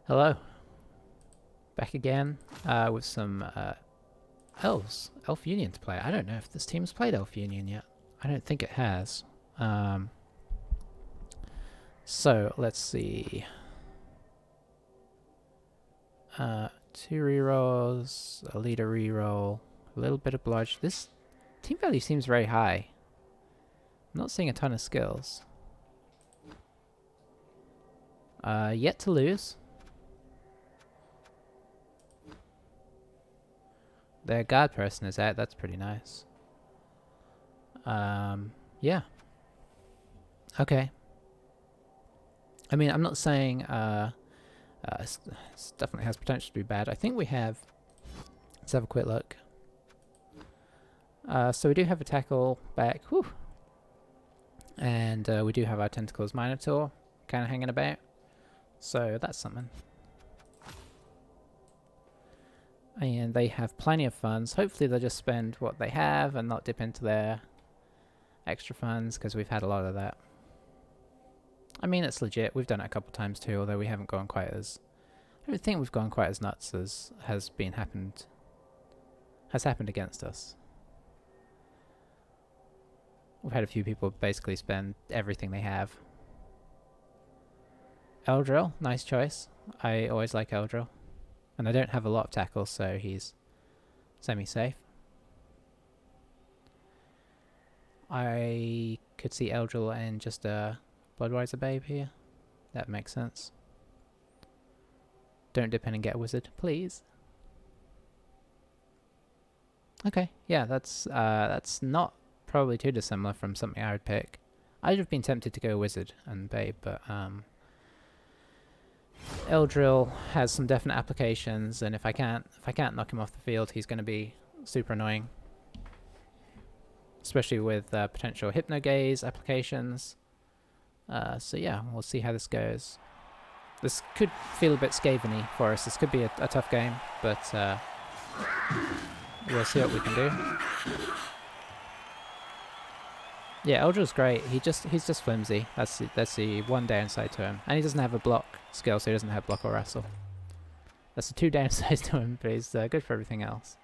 Hello, back again with some Elf Union to play. I don't know if this team's played Elf Union yet. I don't think it has. Um, so let's see. 2 rerolls, a leader reroll, a little bit of blodge. This team value seems very high. I'm not seeing a ton of skills. Yet to lose. Their guard person is out. That's pretty nice. Yeah. Okay. I mean, I'm not saying this definitely has potential to be bad. I think we have. Let's have a quick look. So we do have a tackle back. Whew. And we do have our Tentacles Minotaur kind of hanging about. So that's something. And they have plenty of funds. Hopefully they'll just spend what they have and not dip into their extra funds, because we've had a lot of that. I mean, it's legit. We've done it a couple times too, although we haven't gone quite as... I don't think we've gone quite as nuts as has happened against us. We've had a few people basically spend everything they have. Eldril, nice choice. I always like Eldril. And I don't have a lot of tackles, so he's semi-safe. I could see Eldril and just a Bloodriser Babe here. That makes sense. Don't dip in and get a wizard, please. Okay, yeah, that's not probably too dissimilar from something I would pick. I'd have been tempted to go wizard and Babe, but Eldril has some definite applications, and if I can't knock him off the field, he's going to be super annoying. Especially with potential Hypnogaze applications. So yeah, we'll see how this goes. This could feel a bit Skaven-y for us. This could be a tough game, but we'll see what we can do. Yeah, Eldril's great. He's just flimsy. That's the one downside to him, and he doesn't have a block skill, so he doesn't have block or wrestle. That's the 2 downsides to him, but he's good for everything else.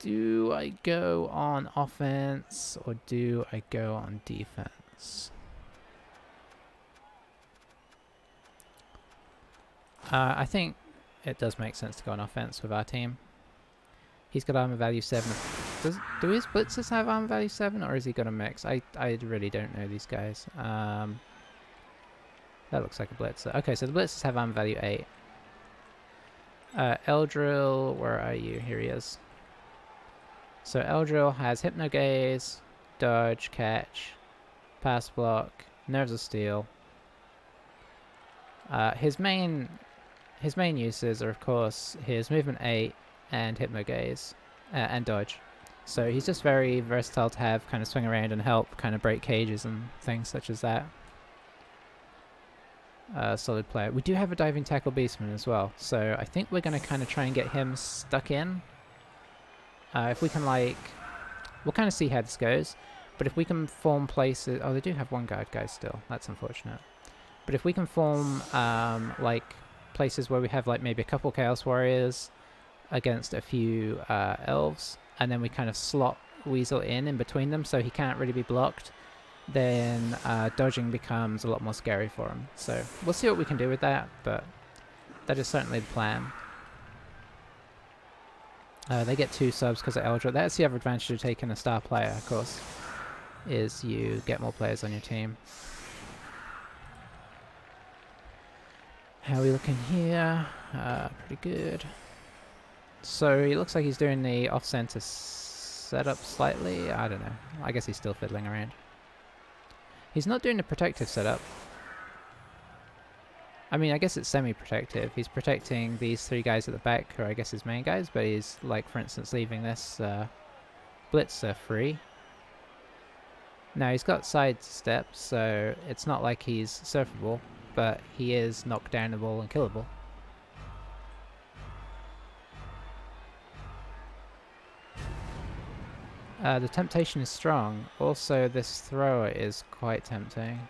Do I go on offense or do I go on defense? I think it does make sense to go on offense with our team. He's got armor value 7. Do his blitzers have armor value 7, or is he got a mix? I really don't know these guys. That looks like a blitzer. Okay, so the blitzers have armor value 8. Eldril, where are you? Here he is. So Eldril has Hypnogaze, Dodge, Catch, Pass Block, Nerves of Steel. His main uses are, of course, his Movement 8 and Hypnogaze and Dodge. So he's just very versatile to have kind of swing around and help kind of break cages and things such as that. Solid player. We do have a Diving Tackle Beastman as well, so I think we're going to kind of try and get him stuck in. If we can, like... We'll kind of see how this goes, but if we can form places... Oh, they do have one guard guy still. That's unfortunate. But if we can form, like, places where we have, like, maybe a couple Chaos Warriors against a few Elves, and then we kind of slot Weasel in between them so he can't really be blocked, then dodging becomes a lot more scary for him. So we'll see what we can do with that, but that is certainly the plan. They get 2 subs because of Eldritch. That's the other advantage of taking a star player, of course, is you get more players on your team. How are we looking here? Pretty good. So he looks like he's doing the off-center setup slightly. I don't know. I guess he's still fiddling around. He's not doing the protective setup. I mean, I guess it's semi-protective. He's protecting these 3 guys at the back, who are, I guess, his main guys, but he's, like, for instance, leaving this blitzer free. Now, he's got side steps, so it's not like he's surfable, but he is knockdownable and killable. The temptation is strong. Also, this thrower is quite tempting.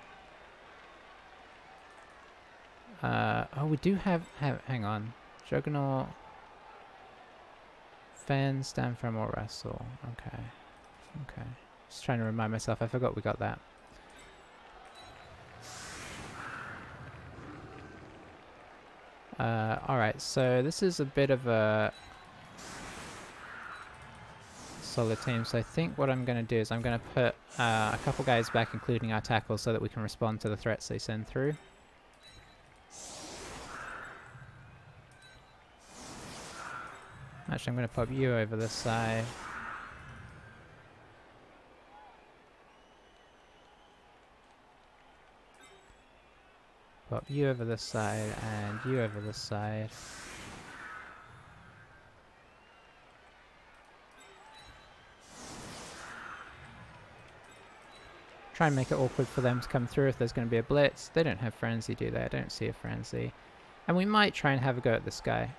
Oh, we do have hang on. Juggernaut. Fend, stand firm or wrestle. Okay. Okay. Just trying to remind myself, I forgot we got that. Alright, so this is a bit of a solid team, so I think what I'm going to do is I'm going to put a couple guys back, including our tackle, so that we can respond to the threats they send through. Actually, I'm going to pop you over this side. Pop you over this side, and you over this side. Try and make it awkward for them to come through if there's going to be a blitz. They don't have frenzy, do they? I don't see a frenzy. And we might try and have a go at this guy.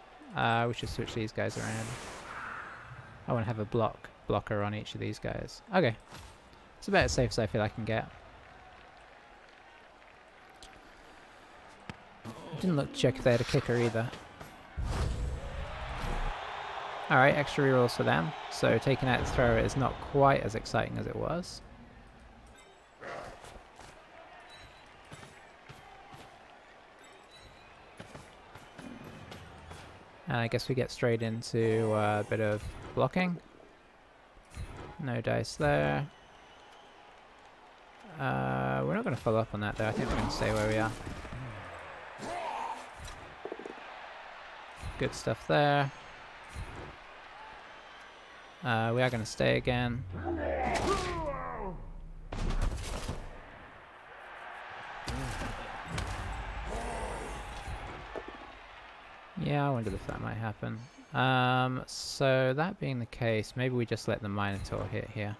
We should switch these guys around. I want to have a blocker on each of these guys. Okay. It's about as safe as I feel I can get. Didn't look to check if they had a kicker either. Alright, extra rerolls for them. So taking out the thrower is not quite as exciting as it was. And I guess we get straight into a bit of blocking. No dice there. We're not going to follow up on that though. I think we're going to stay where we are. Good stuff there. We are going to stay again. Yeah, I wondered if that might happen. So that being the case, maybe we just let the Minotaur hit here.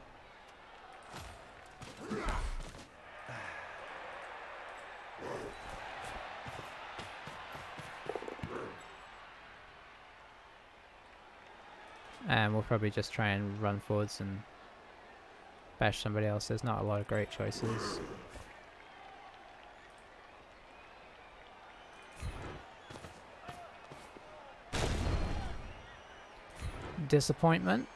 And we'll probably just try and run forwards and bash somebody else. There's not a lot of great choices. Disappointment.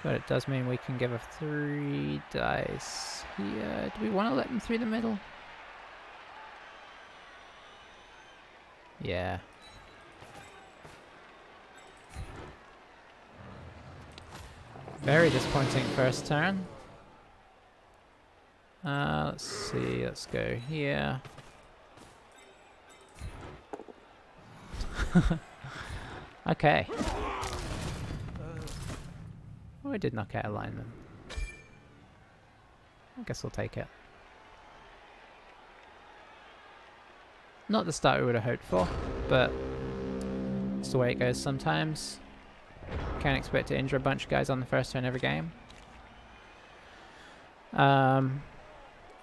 But it does mean we can give a 3 dice here. Do we want to let them through the middle? Yeah. Very disappointing first turn. Let's see, let's go here. Okay. Oh, I did knock out a lineman. I guess we'll take it. Not the start we would have hoped for, but it's the way it goes sometimes. Can't expect to injure a bunch of guys on the first turn every game.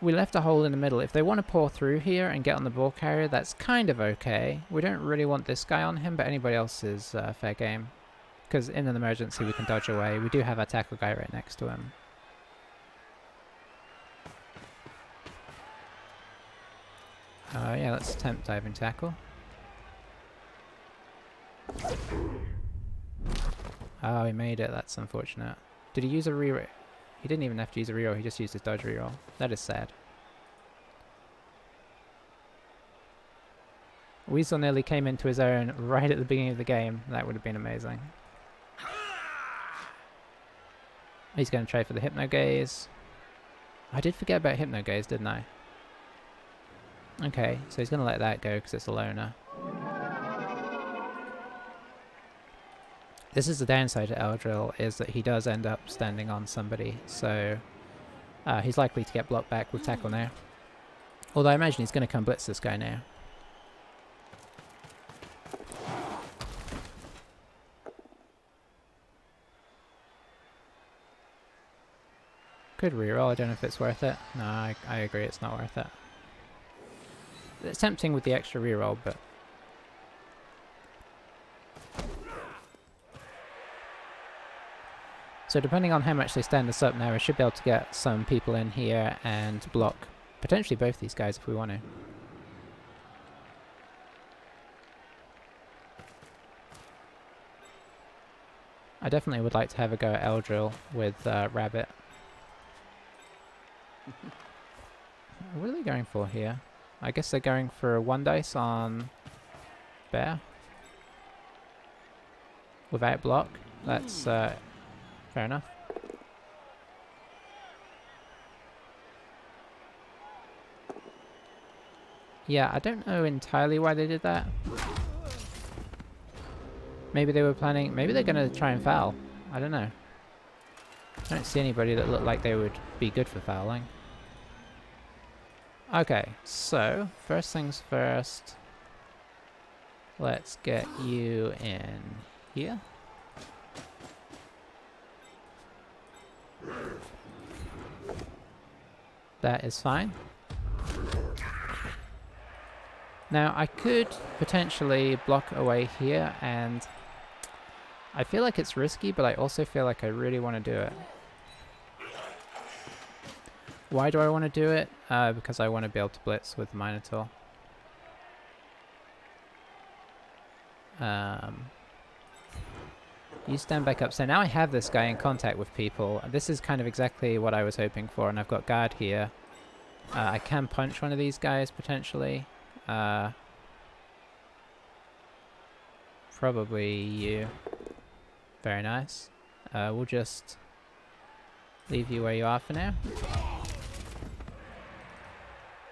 We left a hole in the middle. If they want to pour through here and get on the ball carrier, that's kind of okay. We don't really want this guy on him, but anybody else is fair game. Because in an emergency we can dodge away. We do have our tackle guy right next to him. Yeah, let's attempt diving tackle. Oh, he made it. That's unfortunate. Did he use a reroll? He didn't even have to use a reroll. He just used his dodge reroll. That is sad. Weasel nearly came into his own right at the beginning of the game. That would have been amazing. He's going to try for the Hypno Gaze. I did forget about Hypno Gaze, didn't I? Okay, so he's going to let that go because it's a loner. This is the downside to Eldril, is that he does end up standing on somebody, so he's likely to get blocked back with tackle now. Although I imagine he's going to come blitz this guy now. Could reroll, I don't know if it's worth it. No, I agree, it's not worth it. It's tempting with the extra reroll, but... So depending on how much they stand us up now, we should be able to get some people in here and block potentially both these guys if we want to. I definitely would like to have a go at Eldril with Rabbit. What are they going for here? I guess they're going for a 1 dice on Bear. Without block. That's fair enough. Yeah, I don't know entirely why they did that. Maybe they were planning... Maybe they're going to try and foul. I don't know. I don't see anybody that looked like they would be good for fouling. Okay, so first things first. Let's get you in here. That is fine. Now I could potentially block away here, and I feel like it's risky, but I also feel like I really want to do it. Why do I want to do it? Because I want to be able to blitz with the Minotaur. You stand back up. So now I have this guy in contact with people. This is kind of exactly what I was hoping for, and I've got guard here. I can punch one of these guys potentially. Probably you. Very nice. We'll just leave you where you are for now.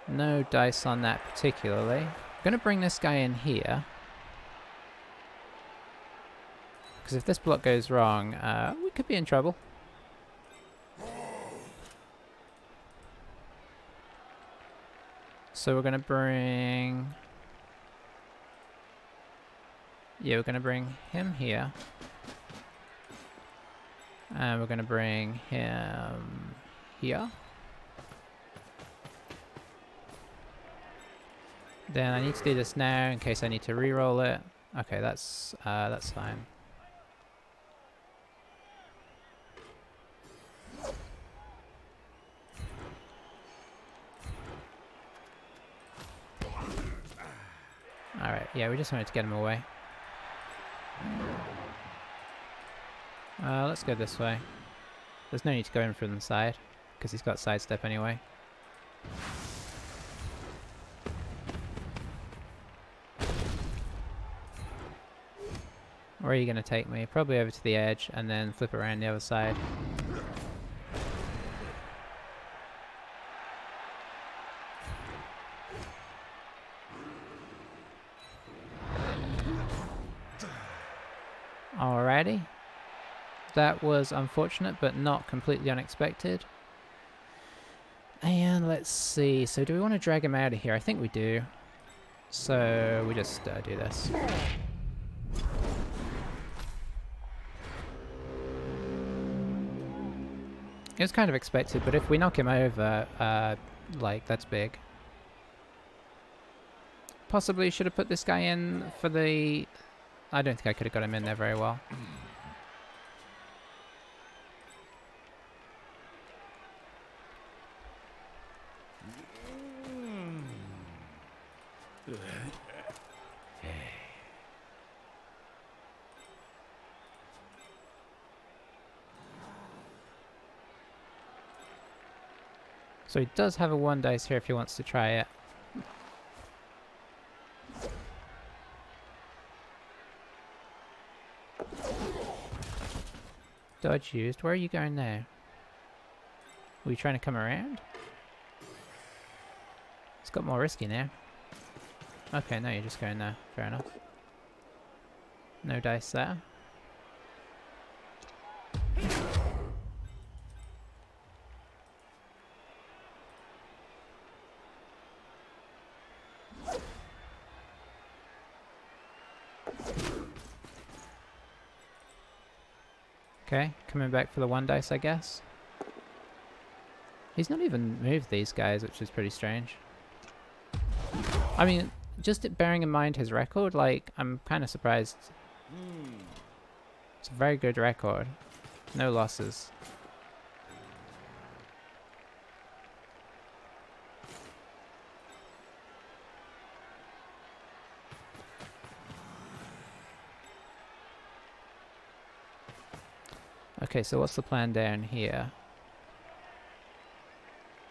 No dice on that particularly. I'm gonna bring this guy in here. Because if this block goes wrong, we could be in trouble. So we're gonna bring... Yeah, we're gonna bring him here. And we're gonna bring him here. Then I need to do this now in case I need to re-roll it. Okay, that's fine. Alright, yeah, we just wanted to get him away. Let's go this way. There's no need to go in from the side, because he's got sidestep anyway. Where are you going to take me? Probably over to the edge, and then flip around the other side. Alrighty. That was unfortunate, but not completely unexpected. And let's see. So do we want to drag him out of here? I think we do. So we just do this. It was kind of expected, but if we knock him over, like, that's big. Possibly should have put this guy in for the... I don't think I could have got him in there very well. So he does have a 1 dice here if he wants to try it. Dodge used. Where are you going now? Were you trying to come around? It's got more risky now. Okay, no, you're just going there. Fair enough. No dice there. Okay, coming back for the 1 dice, I guess. He's not even moved these guys, which is pretty strange. I mean, just bearing in mind his record, like, I'm kind of surprised. It's a very good record. No losses. Okay, so what's the plan down here?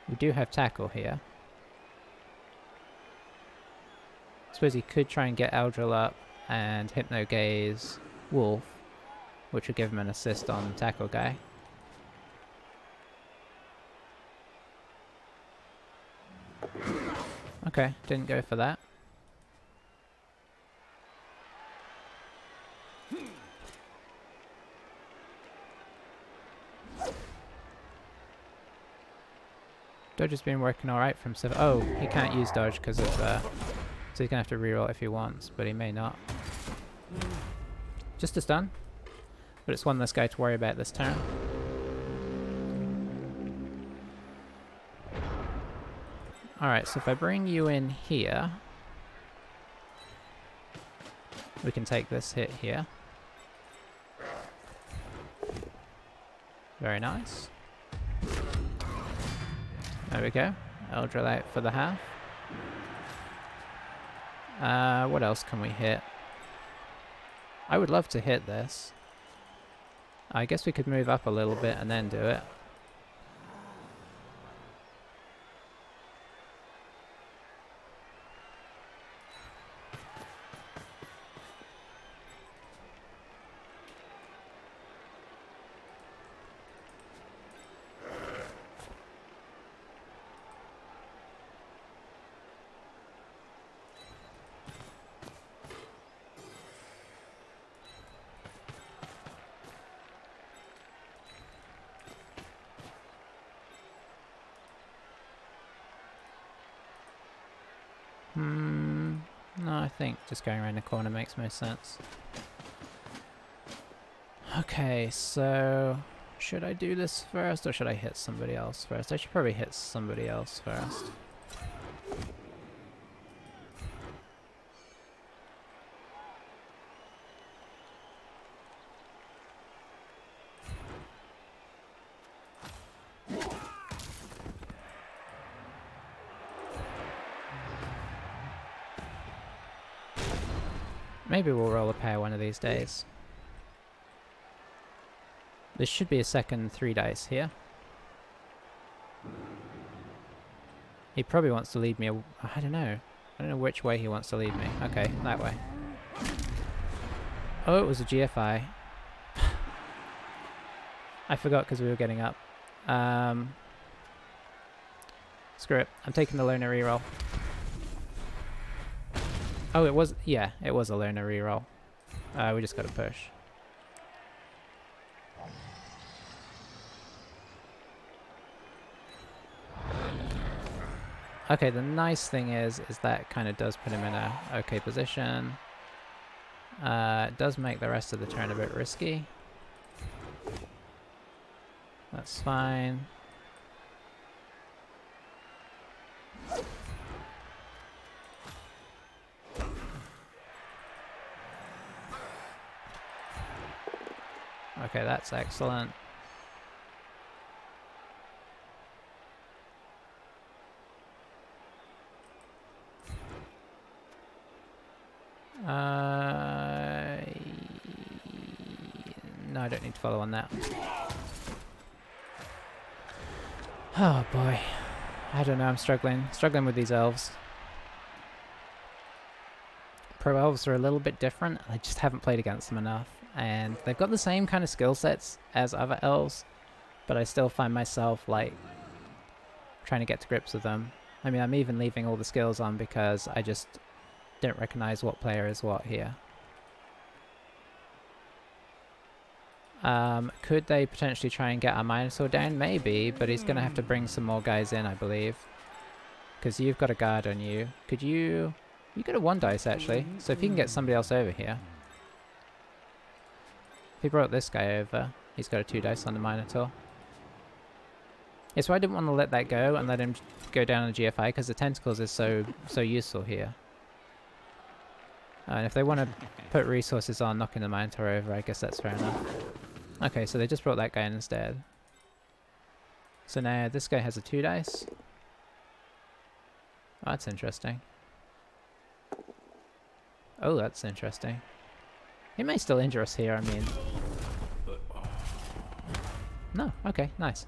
We do have tackle here. I suppose he could try and get Eldril up and Hypno Gaze Wolf, which would give him an assist on tackle guy. Okay, didn't go for that. Dodge has been working alright from 7. Oh, he can't use dodge because of so he's gonna have to reroll if he wants, but he may not. Just a stun, but it's one less guy to worry about this turn. Alright, so if I bring you in here, we can take this hit here. Very nice. There we go. Eldril out for the half. What else can we hit? I would love to hit this. I guess we could move up a little bit and then do it. No, I think just going around the corner makes most sense. Okay, so should I do this first or should I hit somebody else first? I should probably hit somebody else first. Maybe we'll roll a pair one of these days. This should be a second 3 dice here. He probably wants to lead me. I don't know. I don't know which way he wants to lead me. Okay, that way. Oh, it was a GFI. I forgot because we were getting up. Screw it. I'm taking the loner reroll. Oh, it was, yeah, it was a loner reroll. We just got to push. Okay, the nice thing is that kind of does put him in a okay position. It does make the rest of the turn a bit risky. That's fine. Okay, that's excellent. No, I don't need to follow on that. Oh boy. I don't know, I'm struggling with these elves. Pro elves are a little bit different. I just haven't played against them enough. And they've got the same kind of skill sets as other elves, but I still find myself like trying to get to grips with them. I mean, I'm even leaving all the skills on because I just don't recognize what player is what here. Could they potentially try and get our Minotaur down? Maybe, but he's going to have to bring some more guys in, I believe. Because you've got a guard on you. Could you... You got a 1 dice, actually. So if you can get somebody else over here. If he brought this guy over, he's got a 2 dice on the Minotaur. Yeah, so I didn't want to let that go and let him go down on the GFI because the tentacles is so useful here. And if they want to put resources on knocking the Minotaur over, I guess that's fair enough. Okay, so they just brought that guy in instead. So now this guy has a 2 dice. Oh, that's interesting. Oh, that's interesting. He may still injure us here, I mean. No, okay, nice.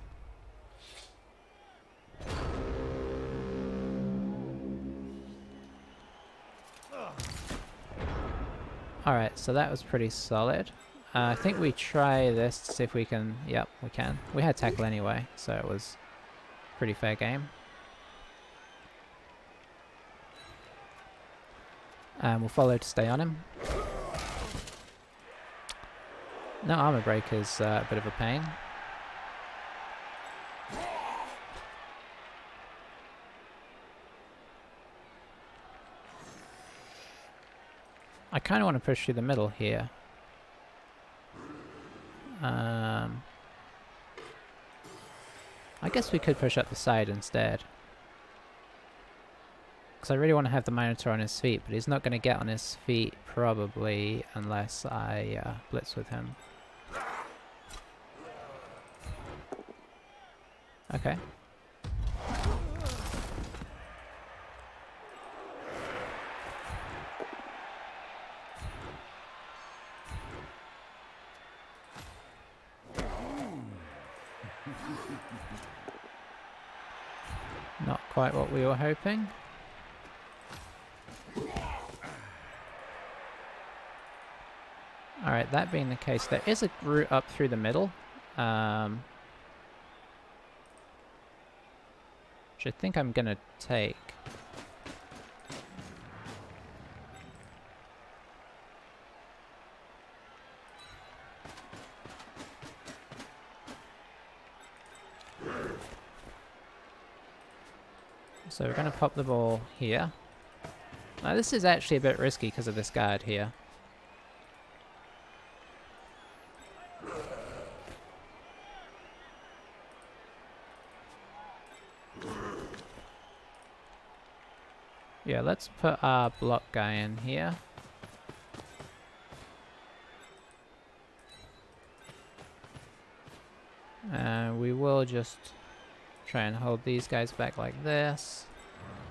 Alright, so that was pretty solid. I think we try this to see if we can... Yep, we can. We had tackle anyway, so it was pretty fair game. We'll follow to stay on him. No armor break is a bit of a pain. I kind of want to push through the middle here. I guess we could push up the side instead. Because I really want to have the Minotaur on his feet, but he's not going to get on his feet probably unless I blitz with him. Okay. Not quite what we were hoping. Alright, that being the case, there is a route up through the middle. Which I think I'm going to take. So we're going to pop the ball here. Now this is actually a bit risky because of this guard here. Yeah, let's put our block guy in here. We will just try and hold these guys back like this.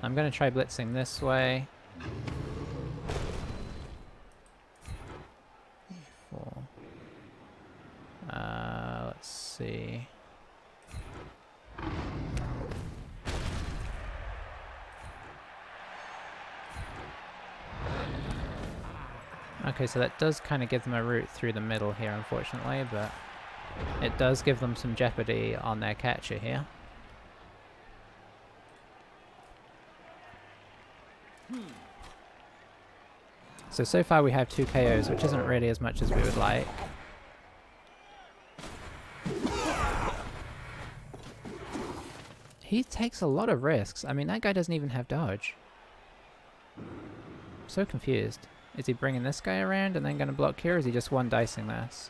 I'm going to try blitzing this way. 4. Let's see. Okay, so that does kind of give them a route through the middle here, unfortunately, but it does give them some jeopardy on their catcher here. So far we have 2 KOs, which isn't really as much as we would like. He takes a lot of risks. I mean, that guy doesn't even have dodge. I'm so confused. Is he bringing this guy around and then going to block here, or is he just one dicing this?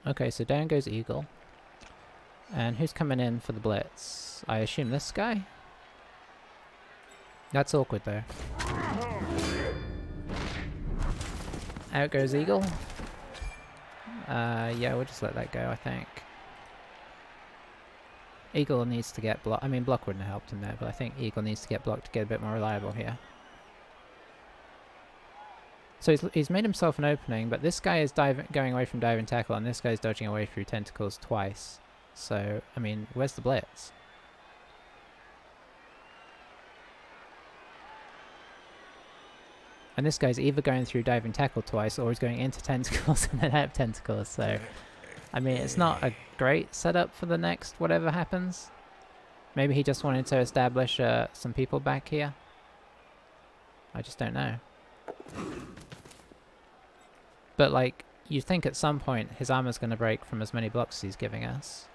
Okay, so down goes Eagle. And who's coming in for the blitz? I assume this guy? That's awkward though. Out goes Eagle. Yeah, we'll just let that go, I think. Eagle needs to get blocked. I mean, block wouldn't have helped him there, but I think Eagle needs to get blocked to get a bit more reliable here. So he's made himself an opening, but this guy is going away from dive and tackle, and this guy's dodging away through tentacles twice. So, I mean, where's the blitz? And this guy's either going through dive and tackle twice, or he's going into tentacles and then out of tentacles, so... I mean, it's not a great setup for the next whatever happens. Maybe he just wanted to establish some people back here. I just don't know. But, like, you think at some point his armor's going to break from as many blocks as he's giving us.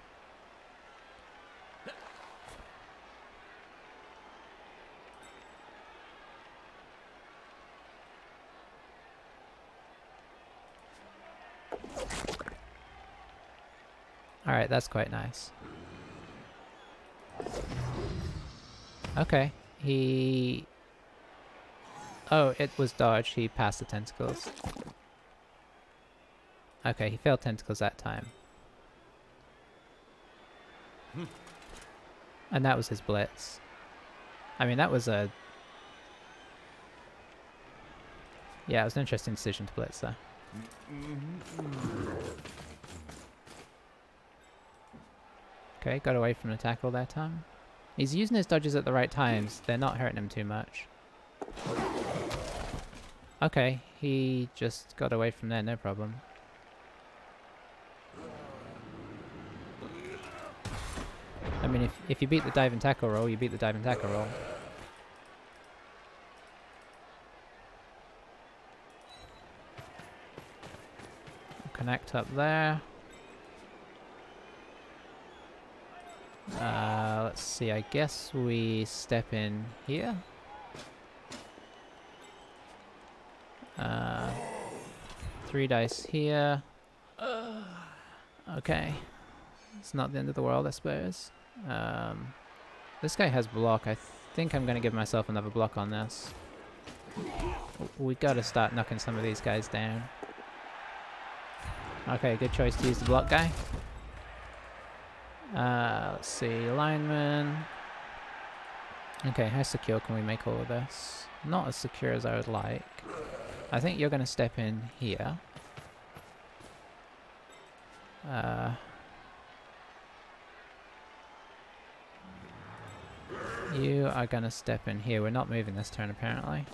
Alright, that's quite nice. Okay, he... Oh, it was dodge. He passed the tentacles. Okay, he failed tentacles that time. And that was his blitz. I mean, that was a... Yeah, it was an interesting decision to blitz there. Okay, got away from the tackle that time. He's using his dodges at the right times. They're not hurting him too much. Okay, he just got away from there, no problem. I mean, if you beat the dive and tackle roll, you beat the dive and tackle roll. Connect up there. Let's see, I guess we step in here. 3 dice here. Okay. It's not the end of the world, I suppose. This guy has block. I think I'm going to give myself another block on this. We got to start knocking some of these guys down. Okay, good choice to use the block guy. Let's see, lineman. Okay, how secure can we make all of this? Not as secure as I would like. I think you're going to step in here. You are going to step in here. We're not moving this turn, apparently.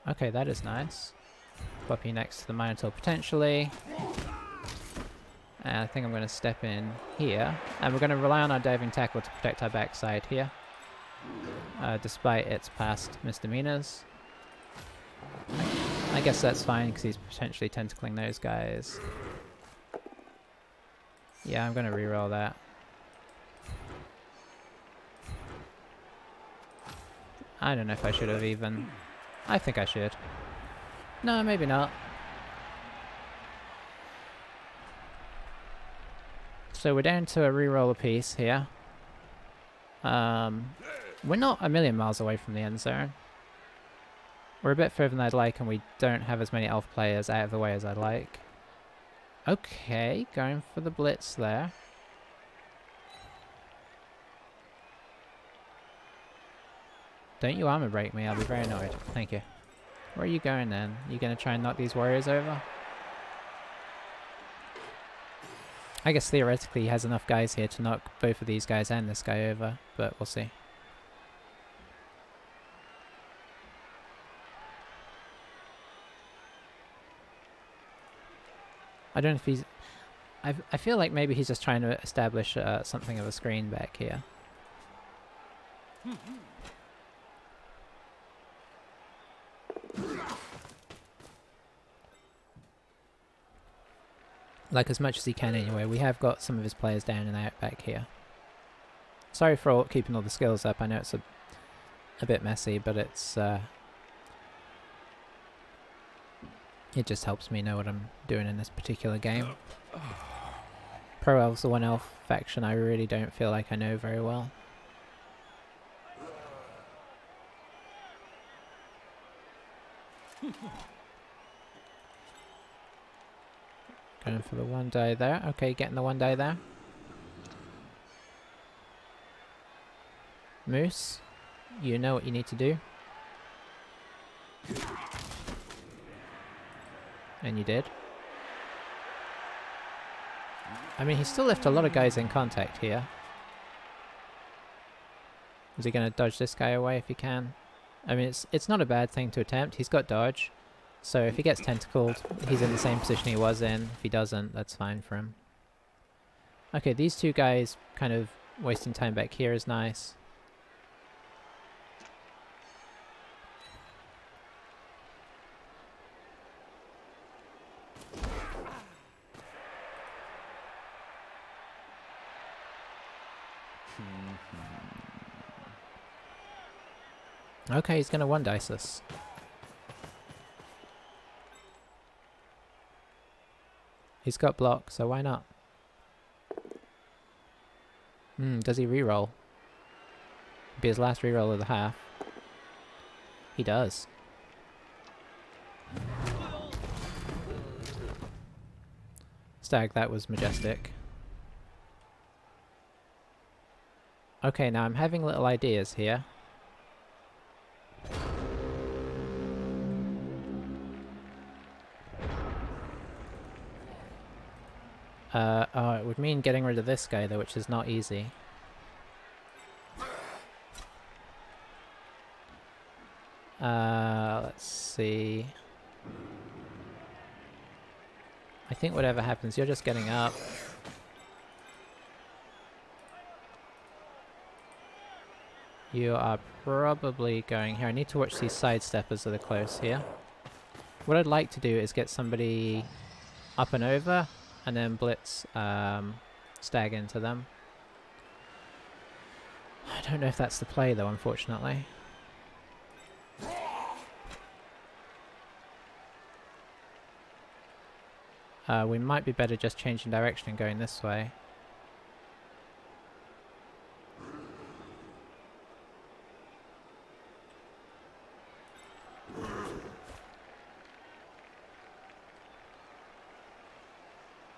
Okay, that is nice. Pop you next to the Minotaur potentially. And I think I'm going to step in here. And we're going to rely on our diving tackle to protect our backside here. Despite its past misdemeanors. I guess that's fine because he's potentially tentacling those guys. Yeah, I'm going to reroll that. I don't know if I should have even... I think I should. No, maybe not. So we're down to a reroll apiece here. We're not a million miles away from the end zone. We're a bit further than I'd like, and we don't have as many elf players out of the way as I'd like. Okay, going for the blitz there. Don't you armor break me, I'll be very annoyed. Thank you. Where are you going then? You gonna try and knock these warriors over? I guess theoretically he has enough guys here to knock both of these guys and this guy over, but we'll see. I don't know if he's... I feel like maybe he's just trying to establish something of a screen back here. Like as much as he can anyway. We have got some of his players down and out back here. Sorry for keeping all the skills up. I know it's a bit messy, but it's... it just helps me know what I'm doing in this particular game. Pro Elves, the one elf faction, I really don't feel like I know very well. Going for the 1 die there. Okay, getting the 1 die there. Moose, you know what you need to do. And you did. I mean, he still left a lot of guys in contact here. Is he going to dodge this guy away if he can? I mean, it's not a bad thing to attempt. He's got dodge. So if he gets tentacled, he's in the same position he was in. If he doesn't, that's fine for him. Okay, these two guys kind of wasting time back here is nice. Okay, he's gonna one-dice us. He's got block, so why not? Does he reroll? Be his last reroll of the half. He does. Stag, that was majestic. Okay, now I'm having little ideas here. Oh, it would mean getting rid of this guy though, which is not easy. Let's see. I think whatever happens, you're just getting up. You are probably going here. I need to watch these sidesteppers that are close here. What I'd like to do is get somebody up and over, and then blitz Stag into them. I don't know if that's the play though, unfortunately. We might be better just changing direction and going this way.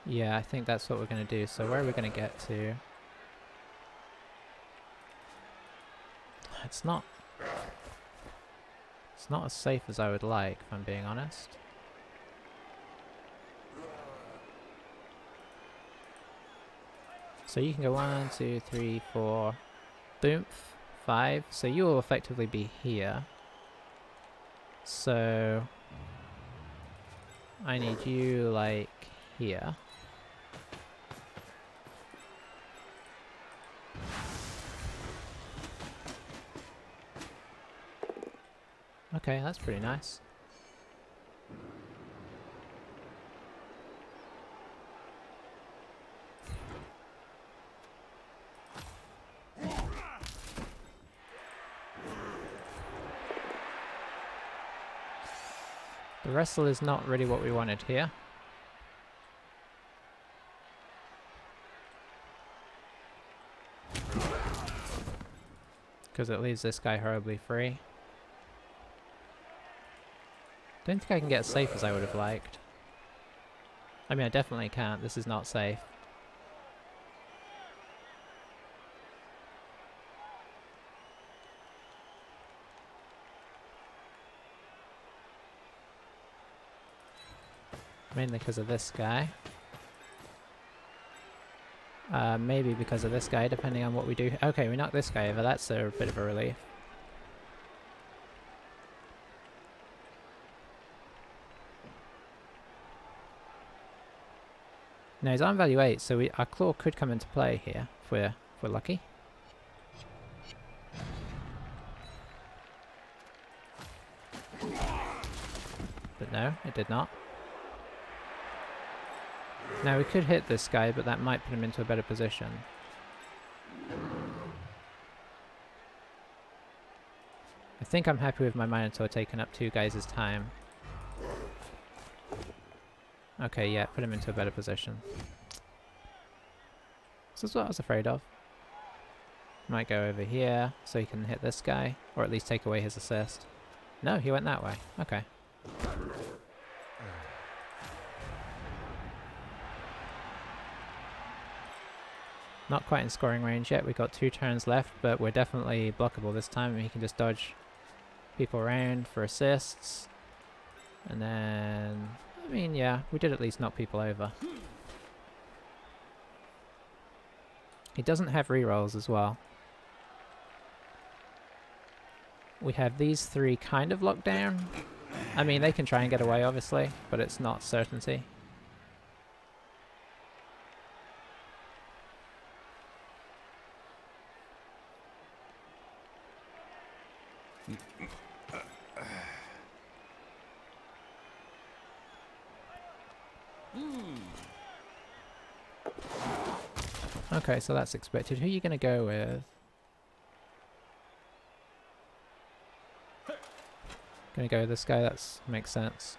Yeah, I think that's what we're going to do. So where are we going to get to? It's not as safe as I would like, if I'm being honest. So you can go 1, 2, 3, 4, boom, 5. So you will effectively be here. So I need you like here. Okay, that's pretty nice. The wrestle is not really what we wanted here. Because it leaves this guy horribly free. Don't think I can get as safe as I would have liked. I mean, I definitely can't. This is not safe. Mainly because of this guy. Maybe because of this guy, depending on what we do. Okay, we knocked this guy over. That's a bit of a relief. No, he's on value 8, so our claw could come into play here if we're lucky. But no, it did not. Now we could hit this guy, but that might put him into a better position. I think I'm happy with my Minotaur taking up 2 guys' time. Okay, yeah, put him into a better position. This is what I was afraid of. Might go over here, so he can hit this guy, or at least take away his assist. No, he went that way. Okay. Not quite in scoring range yet. We've got 2 turns left, but we're definitely blockable this time. He can just dodge people around for assists. And then, I mean, yeah, we did at least knock people over. He doesn't have rerolls as well. We have these 3 kind of locked down. I mean, they can try and get away, obviously, but it's not certainty. Okay, so that's expected. Who are you going to go with? Gonna go with this guy, that makes sense.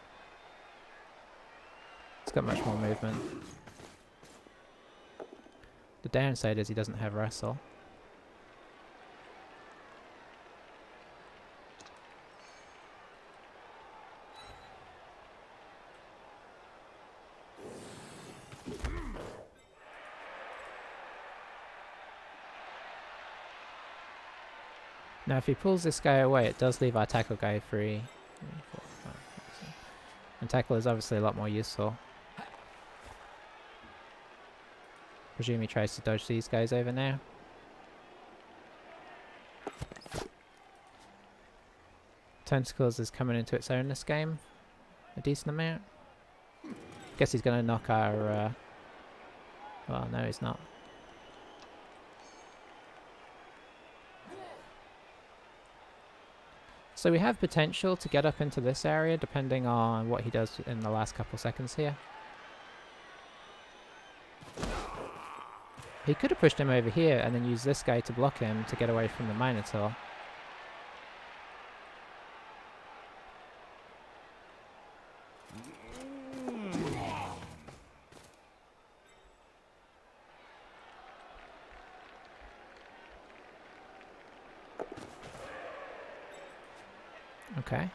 It's got much more movement. The downside is he doesn't have wrestle. Now if he pulls this guy away, it does leave our tackle guy free. 3, 4, 5, 6. And tackle is obviously a lot more useful. Presume he tries to dodge these guys over now. Tentacles is coming into its own this game. A decent amount. Guess he's gonna knock our... well, no he's not. So we have potential to get up into this area depending on what he does in the last couple seconds here. He could have pushed him over here and then used this guy to block him to get away from the Minotaur. Okay.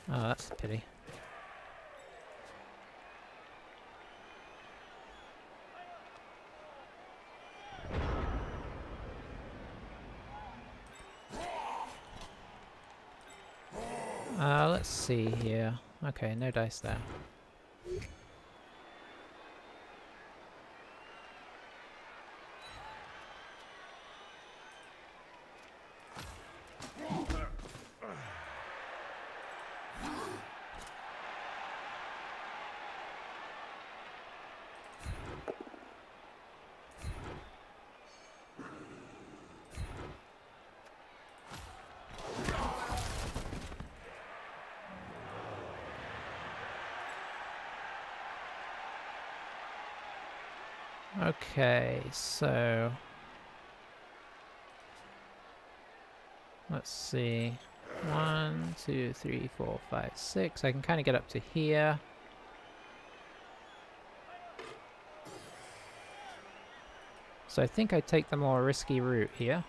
Oh, that's a pity. Let's see here. Okay, no dice there. Okay, so let's see. 1, 2, 3, 4, 5, 6. I can kind of get up to here. So I think I take the more risky route here.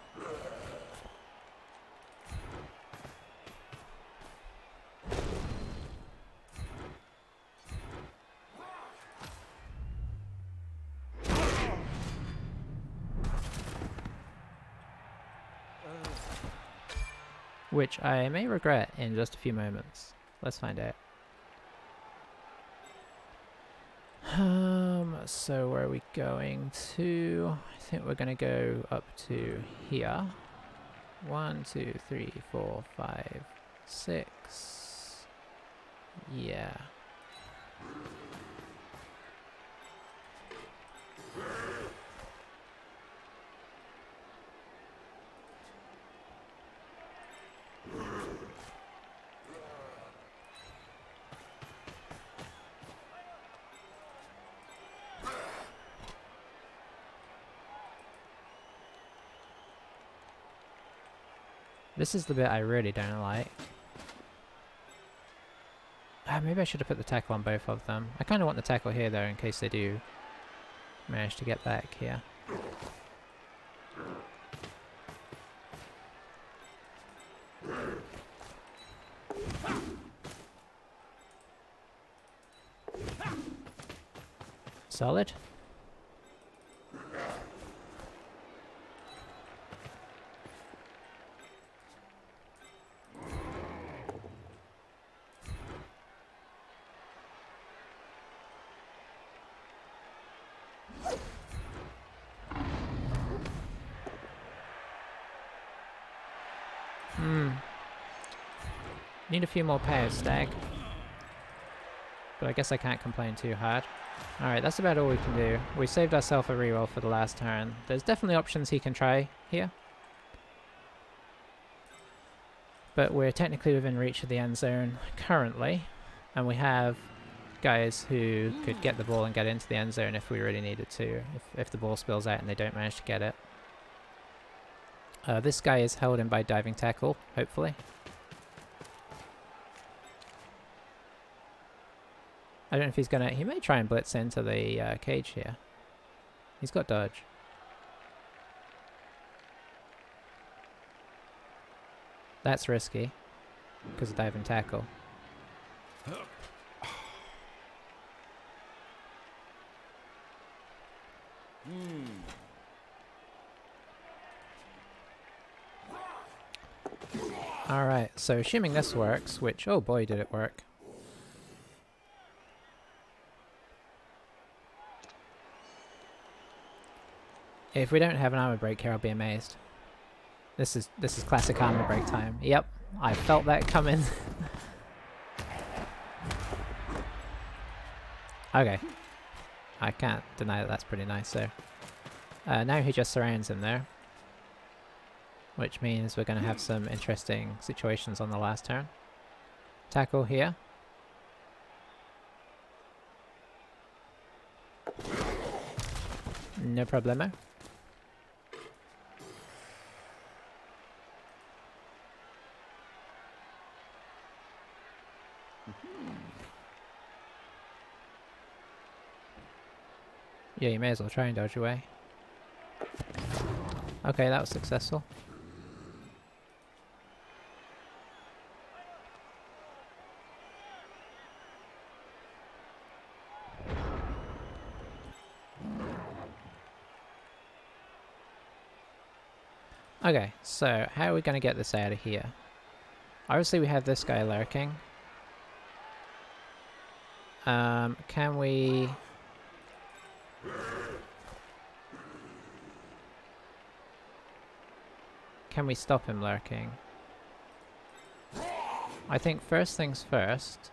Which I may regret in just a few moments. Let's find out. So where are we going to? I think we're going to go up to here. 1, 2, 3, 4, 5, 6. Yeah. This is the bit I really don't like. Maybe I should have put the tackle on both of them. I kind of want the tackle here though in case they do manage to get back here. Solid. Need a few more pairs, Stag. But I guess I can't complain too hard. Alright, that's about all we can do. We saved ourselves a reroll for the last turn. There's definitely options he can try here. But we're technically within reach of the end zone currently. And we have guys who could get the ball and get into the end zone if we really needed to, if the ball spills out and they don't manage to get it. This guy is held in by diving tackle, hopefully. I don't know if he's gonna... He may try and blitz into the cage here. He's got dodge. That's risky, because of diving tackle. Alright, so assuming this works, which, oh boy did it work. If we don't have an armor break here, I'll be amazed. This is classic armor break time. Yep, I felt that coming. Okay. I can't deny that that's pretty nice, so... now he just surrounds him there. Which means we're going to have some interesting situations on the last turn. Tackle here. No problemo. Yeah, you may as well try and dodge away. Okay, that was successful. Okay, so how are we going to get this out of here? Obviously we have this guy lurking. Can we... Can we stop him lurking? I think first things first,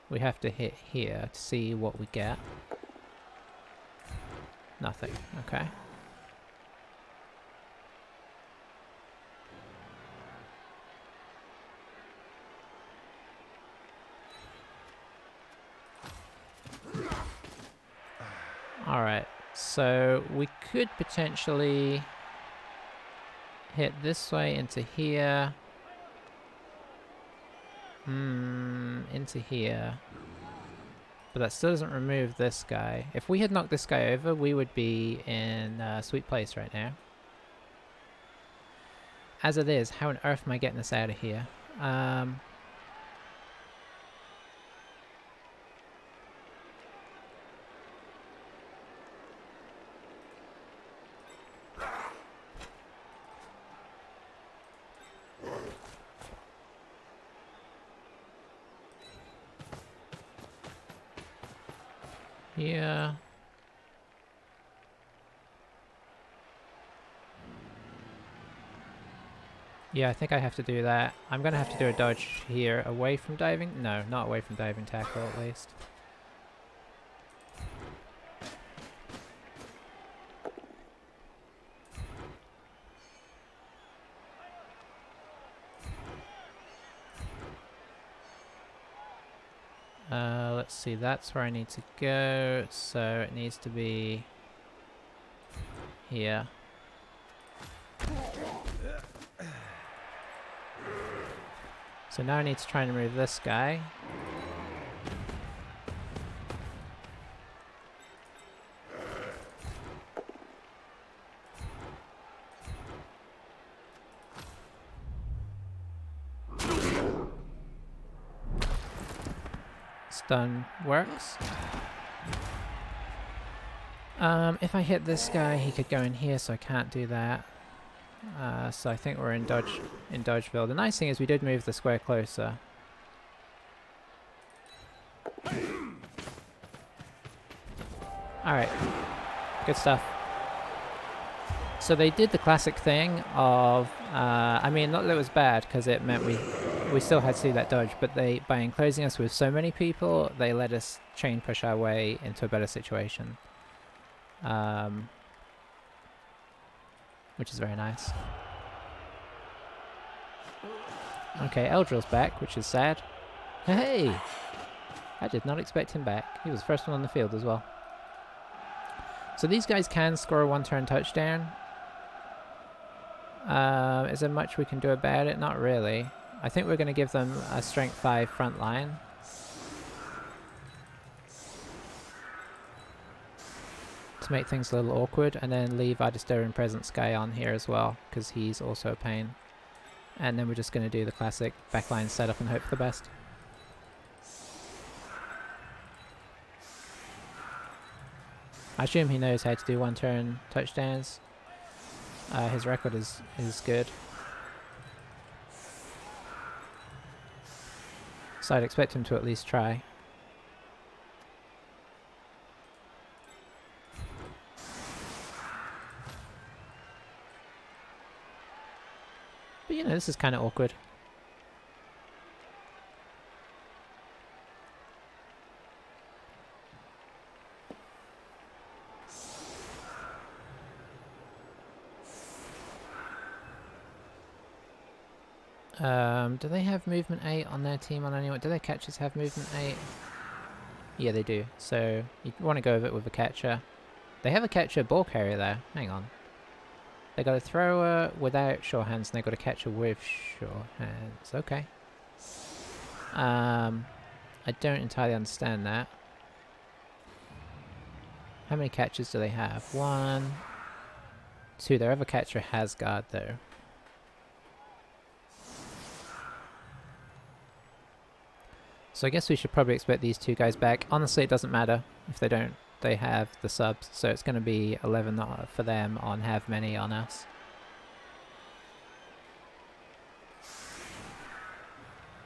we have to hit here to see what we get. Nothing, okay. Alright, so we could potentially hit this way into here. Into here. But that still doesn't remove this guy. If we had knocked this guy over, we would be in a sweet place right now. As it is, how on earth am I getting this out of here? Yeah. Yeah, I think I have to do that. I'm gonna have to do a dodge here away from diving. No, not away from diving tackle at least. Let's see, that's where I need to go, so it needs to be here. So now I need to try and remove this guy. Stun works. If I hit this guy, he could go in here, so I can't do that. So I think we're in Dodgeville. The nice thing is we did move the square closer. Alright, good stuff. So they did the classic thing of, I mean, not that it was bad, because it meant we still had to do that dodge, but by enclosing us with so many people, they let us chain push our way into a better situation. Which is very nice. Okay, Eldril's back, which is sad. Hey! I did not expect him back. He was the first one on the field as well. So these guys can score a one-turn touchdown. Is there much we can do about it? Not really. I think we're going to give them a strength 5 front line. To make things a little awkward, and then leave our Disterian Presence guy on here as well, because he's also a pain. And then we're just going to do the classic backline setup and hope for the best. I assume he knows how to do one-turn touchdowns. His record is good. So I'd expect him to at least try. But you know, this is kind of awkward. Do they have movement 8 on their team on anyone? Do their catchers have movement 8? Yeah, they do. So you want to go with it with a catcher. They have a catcher ball carrier there. Hang on. They got a thrower without sure hands, and they got a catcher with sure hands. Okay. I don't entirely understand that. How many catchers do they have? 1, 2. Their other catcher has guard though. So I guess we should probably expect these two guys back. Honestly, it doesn't matter if they don't. They have the subs, so it's going to be 11 for them on have many on us.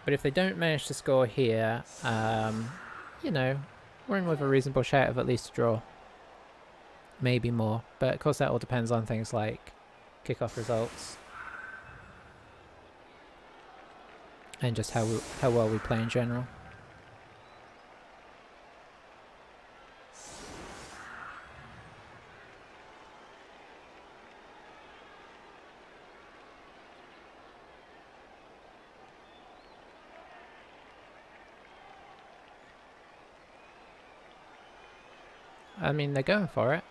But if they don't manage to score here, you know, we're in with a reasonable shout of at least a draw. Maybe more. But of course that all depends on things like kickoff results. And just how well we play in general. I mean, they're going for it.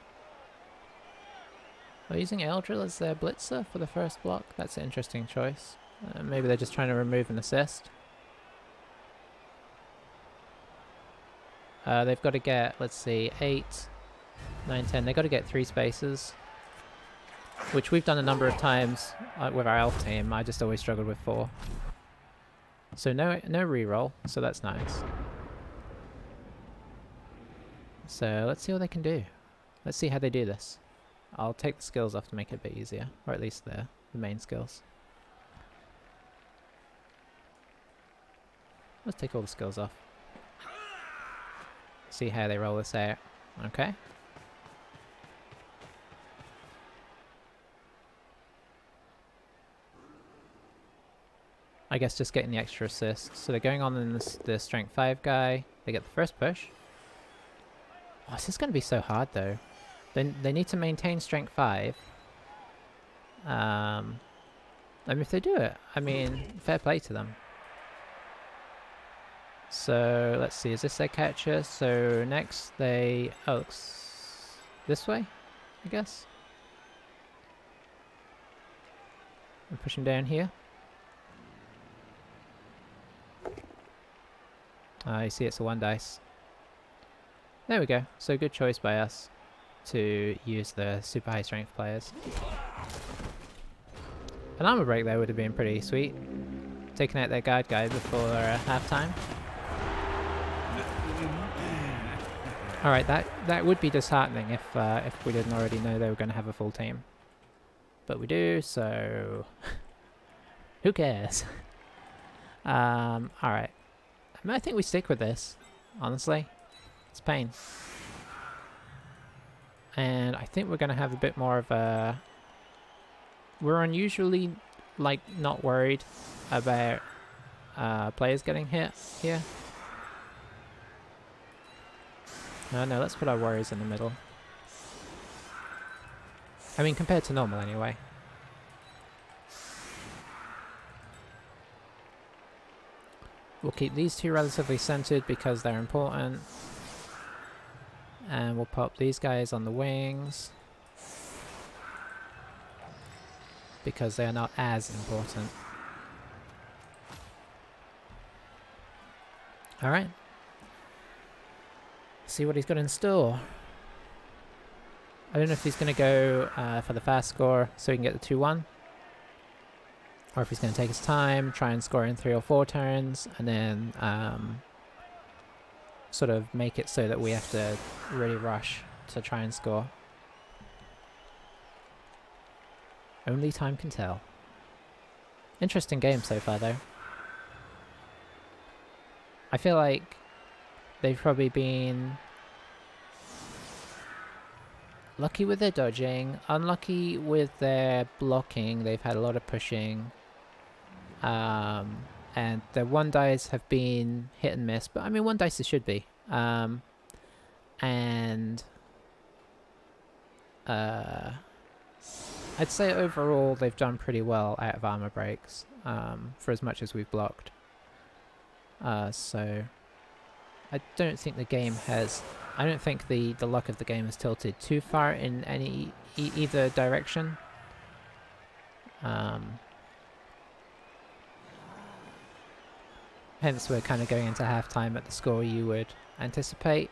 They're using Eldril as their blitzer for the first block. That's an interesting choice. Maybe they're just trying to remove an assist. They've got to get, let's see, 8, 9, 10. They've got to get 3 spaces. Which we've done a number of times with our elf team. I just always struggled with 4. So no reroll, so that's nice. So let's see what they can do. Let's see how they do this. I'll take the skills off to make it a bit easier, or at least the main skills. Let's take all the skills off. See how they roll this out. Okay. I guess just getting the extra assist. So they're going on in the strength 5 guy. They get the first push. Oh, this is going to be so hard though. They need to maintain strength 5. I mean, if they do it, I mean, fair play to them. So let's see, is this their catcher? So next they, oh, looks this way, I guess. And push him down here. You see it's a 1 dice. There we go. So good choice by us to use the super high strength players. An armor break there would have been pretty sweet. Taking out their guard guy before halftime. Alright, that would be disheartening if we didn't already know they were going to have a full team. But we do, so who cares? Alright. I mean, I think we stick with this, honestly. It's pain. And I think we're going to have a bit more of a... We're unusually, like, not worried about players getting hit here. No, let's put our worries in the middle. I mean, compared to normal anyway. We'll keep these two relatively centered because they're important. And we'll pop these guys on the wings because they are not as important. Alright. See what he's got in store. I don't know if he's going to go for the fast score so he can get the 2-1. Or if he's going to take his time, try and score in 3 or 4 turns, and then sort of make it so that we have to really rush to try and score. Only time can tell. Interesting game so far though. I feel like they've probably been lucky with their dodging, unlucky with their blocking. They've had a lot of pushing. And their 1 dice have been hit and miss, but I mean 1 dice should be. And I'd say overall they've done pretty well out of armor breaks for as much as we've blocked. So I don't think the game has. I don't think the luck of the game has tilted too far in any either direction. Hence we're kind of going into half-time at the score you would anticipate.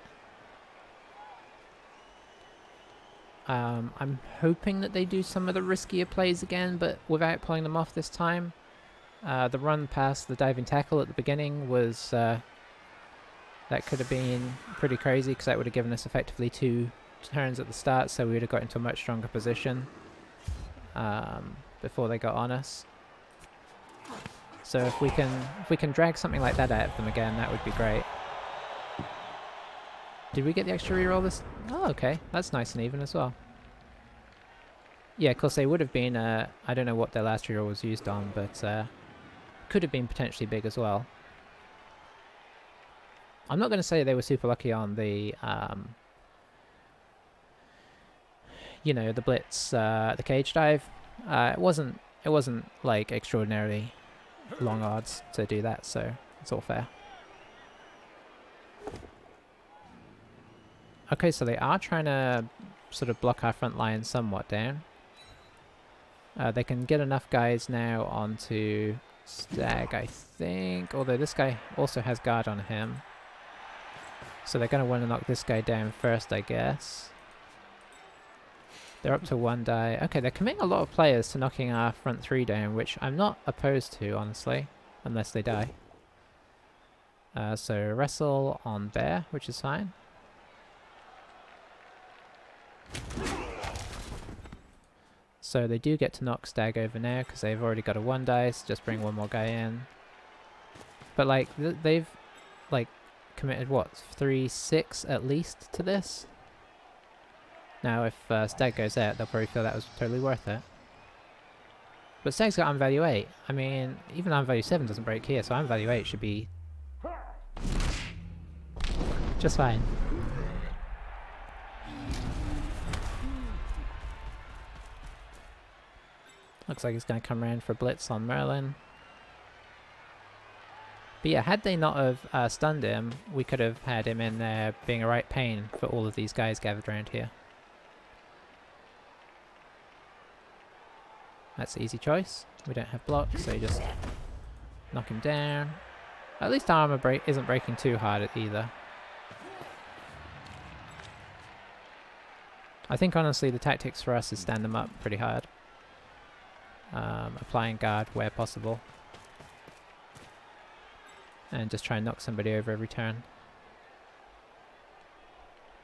I'm hoping that they do some of the riskier plays again, but without pulling them off this time. The run past the diving tackle at the beginning was... that could have been pretty crazy because that would have given us effectively 2 turns at the start, so we would have got into a much stronger position before they got on us. So if we can drag something like that out of them again, that would be great. Did we get the extra reroll this? Oh, okay. That's nice and even as well. Yeah, of course they would have been, I don't know what their last reroll was used on, but could have been potentially big as well. I'm not going to say they were super lucky on the, you know, the blitz, the cage dive. It wasn't like extraordinarily long odds to do that, so it's all fair. Okay, so they are trying to sort of block our front line somewhat down. They can get enough guys now onto Stag, I think, although this guy also has guard on him. So they're going to want to knock this guy down first, I guess. They're up to 1 die. Okay, they're committing a lot of players to knocking our front 3 down, which I'm not opposed to, honestly, unless they die. So wrestle on Bear, which is fine. So they do get to knock Stag over now because they've already got a 1 dice. Just bring 1 more guy in. But like they've like committed what 3-6 at least to this. Now if Stag goes out, they'll probably feel that was totally worth it. But Stag's got arm value 8. I mean, even arm value 7 doesn't break here, so arm value 8 should be just fine. Looks like he's going to come around for a blitz on Merlin. But yeah, had they not have stunned him, we could have had him in there being a right pain for all of these guys gathered around here. That's the easy choice. We don't have blocks, so you just knock him down. At least armor isn't breaking too hard either. I think honestly the tactics for us is stand them up pretty hard. Applying guard where possible. And just try and knock somebody over every turn.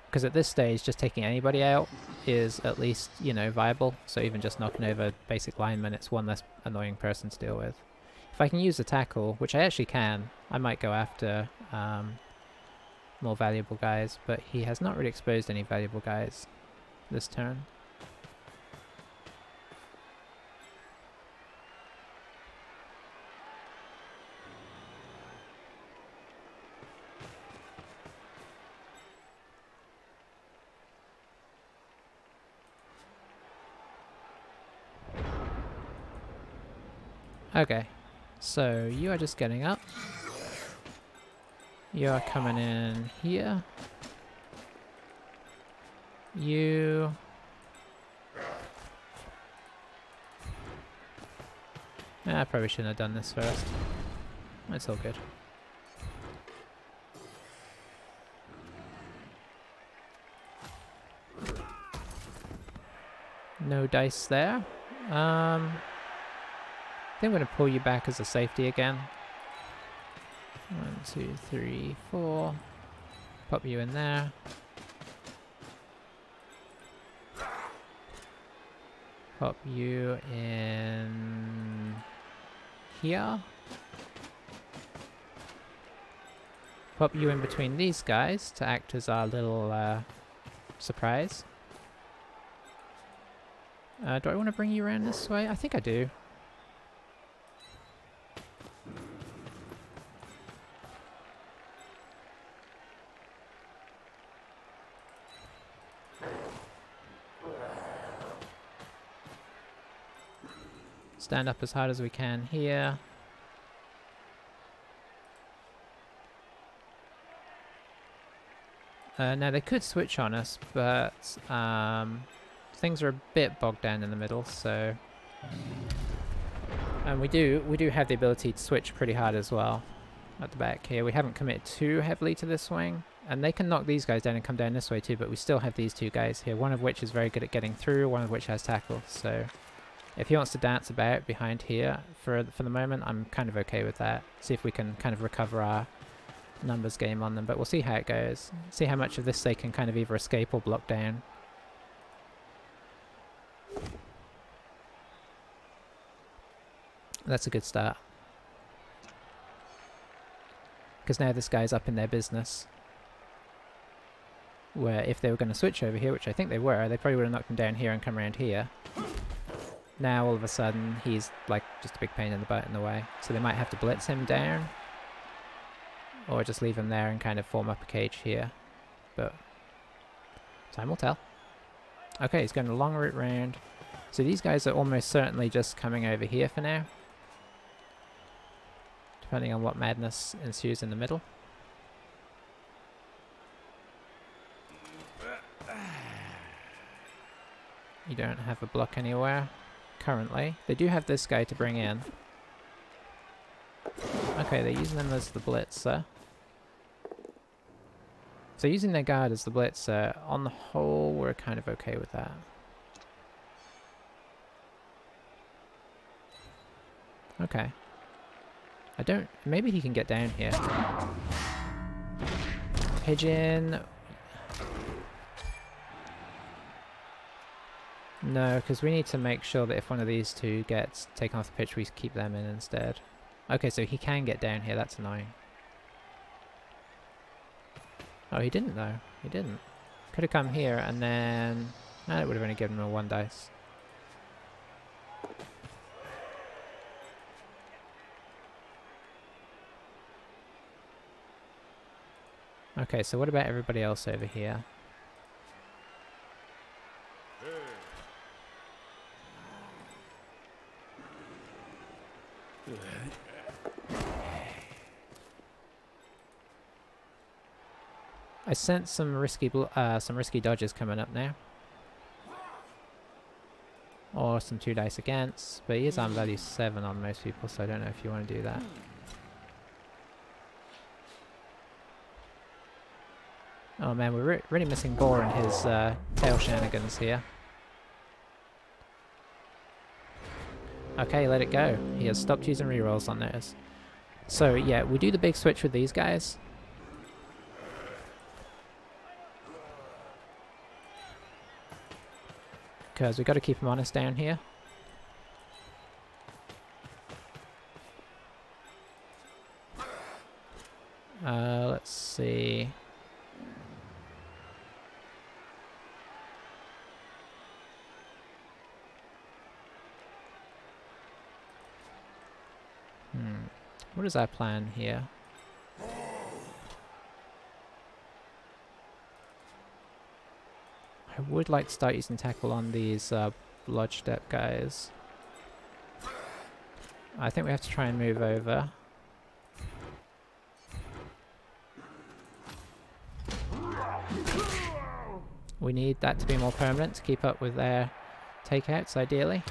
Because at this stage, just taking anybody out is at least, you know, viable. So even just knocking over basic linemen, it's 1 less annoying person to deal with. If I can use the tackle, which I actually can, I might go after more valuable guys. But he has not really exposed any valuable guys this turn. Okay, so you are just getting up. You're coming in here. You... I probably shouldn't have done this first. It's all good. No dice there. I think I'm going to pull you back as a safety again. 1, 2, 3, 4. Pop you in there. Pop you in here. Pop you in between these guys to act as our little surprise. Do I want to bring you around this way? I think I do. Stand up as hard as we can here. Now they could switch on us, but things are a bit bogged down in the middle, so... And we do have the ability to switch pretty hard as well at the back here. We haven't committed too heavily to this wing, and they can knock these guys down and come down this way too, but we still have these two guys here, one of which is very good at getting through, one of which has tackle, so... If he wants to dance about behind here for the moment, I'm kind of okay with that. See if we can kind of recover our numbers game on them, but we'll see how it goes. See how much of this they can kind of either escape or block down. That's a good start. Because now this guy's up in their business. Where if they were going to switch over here, which I think they were, they probably would have knocked him down here and come around here. Now all of a sudden he's like just a big pain in the butt in the way. So they might have to blitz him down. Or just leave him there and kind of form up a cage here. But time will tell. Okay, he's going a long route round. So these guys are almost certainly just coming over here for now. Depending on what madness ensues in the middle. You don't have a block anywhere. Currently. They do have this guy to bring in. Okay, they're using them as the blitzer. So using their guard as the blitzer, on the whole, we're kind of okay with that. Okay. I don't... Maybe he can get down here. Pigeon... No, because we need to make sure that if one of these two gets taken off the pitch, we keep them in instead. Okay, so he can get down here. That's annoying. Oh, he didn't though. He didn't. Could have come here and then... No, it would have only given him a 1 dice. Okay, so what about everybody else over here? I sense some risky dodges coming up now. Or some 2 dice against, but he is on value 7 on most people, so I don't know if you want to do that. Oh man, we're really missing Boar and his tail shenanigans here. Okay, let it go. He has stopped using rerolls on those. So yeah, we do the big switch with these guys. Because we've got to keep him honest down here. Let's see. What is our plan here? I would like to start using tackle on these lodge step guys. I think we have to try and move over. We need that to be more permanent to keep up with their takeouts, ideally.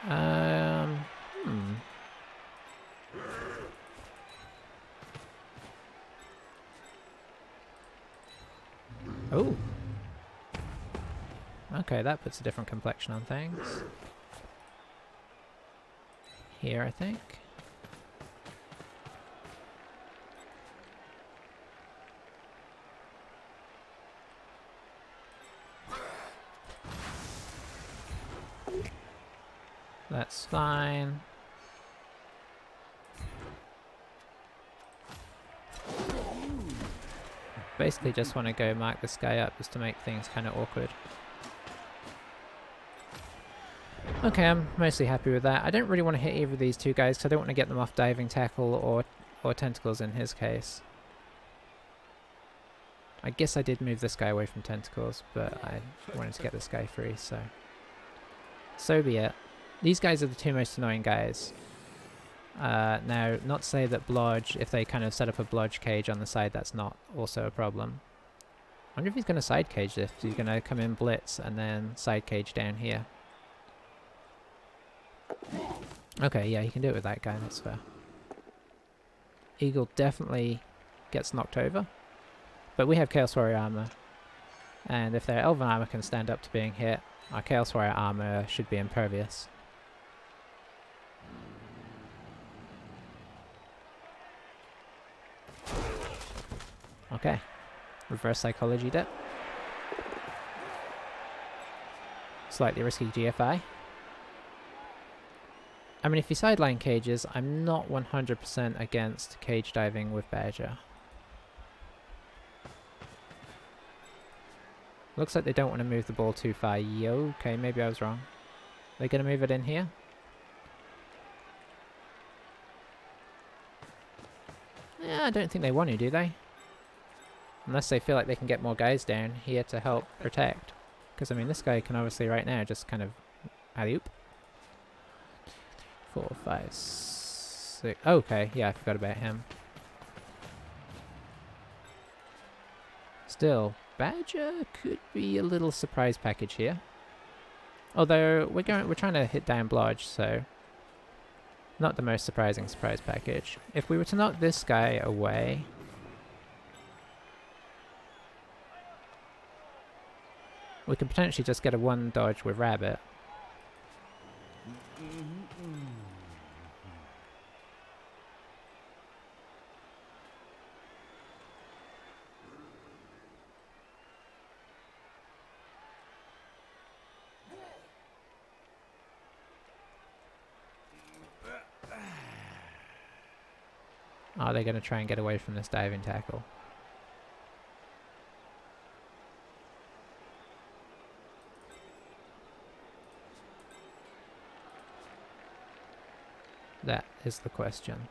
Hmm. Oh. Okay, that puts a different complexion on things. Here, I think. That's fine. Basically just want to go mark this guy up just to make things kind of awkward. Okay, I'm mostly happy with that. I don't really want to hit either of these two guys because I don't want to get them off diving tackle or tentacles in his case. I guess I did move this guy away from tentacles, but I wanted to get this guy free, so be it. These guys are the two most annoying guys. Now, not to say that blodge, if they kind of set up a blodge cage on the side, that's not also a problem. I wonder if he's going to side cage this. He's going to come in blitz and then side cage down here. Okay, yeah, he can do it with that guy, that's fair. Eagle definitely gets knocked over. But we have Chaos Warrior armor. And if their Elven armor can stand up to being hit, our Chaos Warrior armor should be impervious. Okay. Reverse psychology it. Slightly risky GFI. I mean, if you sideline cages, I'm not 100% against cage diving with Badger. Looks like they don't want to move the ball too far. Okay, maybe I was wrong. They're going to move it in here? Yeah, I don't think they want to, do they? Unless they feel like they can get more guys down here to help protect. Because, I mean, this guy can obviously right now just kind of alley-oop. 4, 5, 6... Okay, yeah, I forgot about him. Still, Badger could be a little surprise package here. Although, we're trying to hit down blodge, so... Not the most surprising surprise package. If we were to knock this guy away... We could potentially just get a 1 dodge with Rabbit. Are they going to try and get away from this diving tackle? That is the question.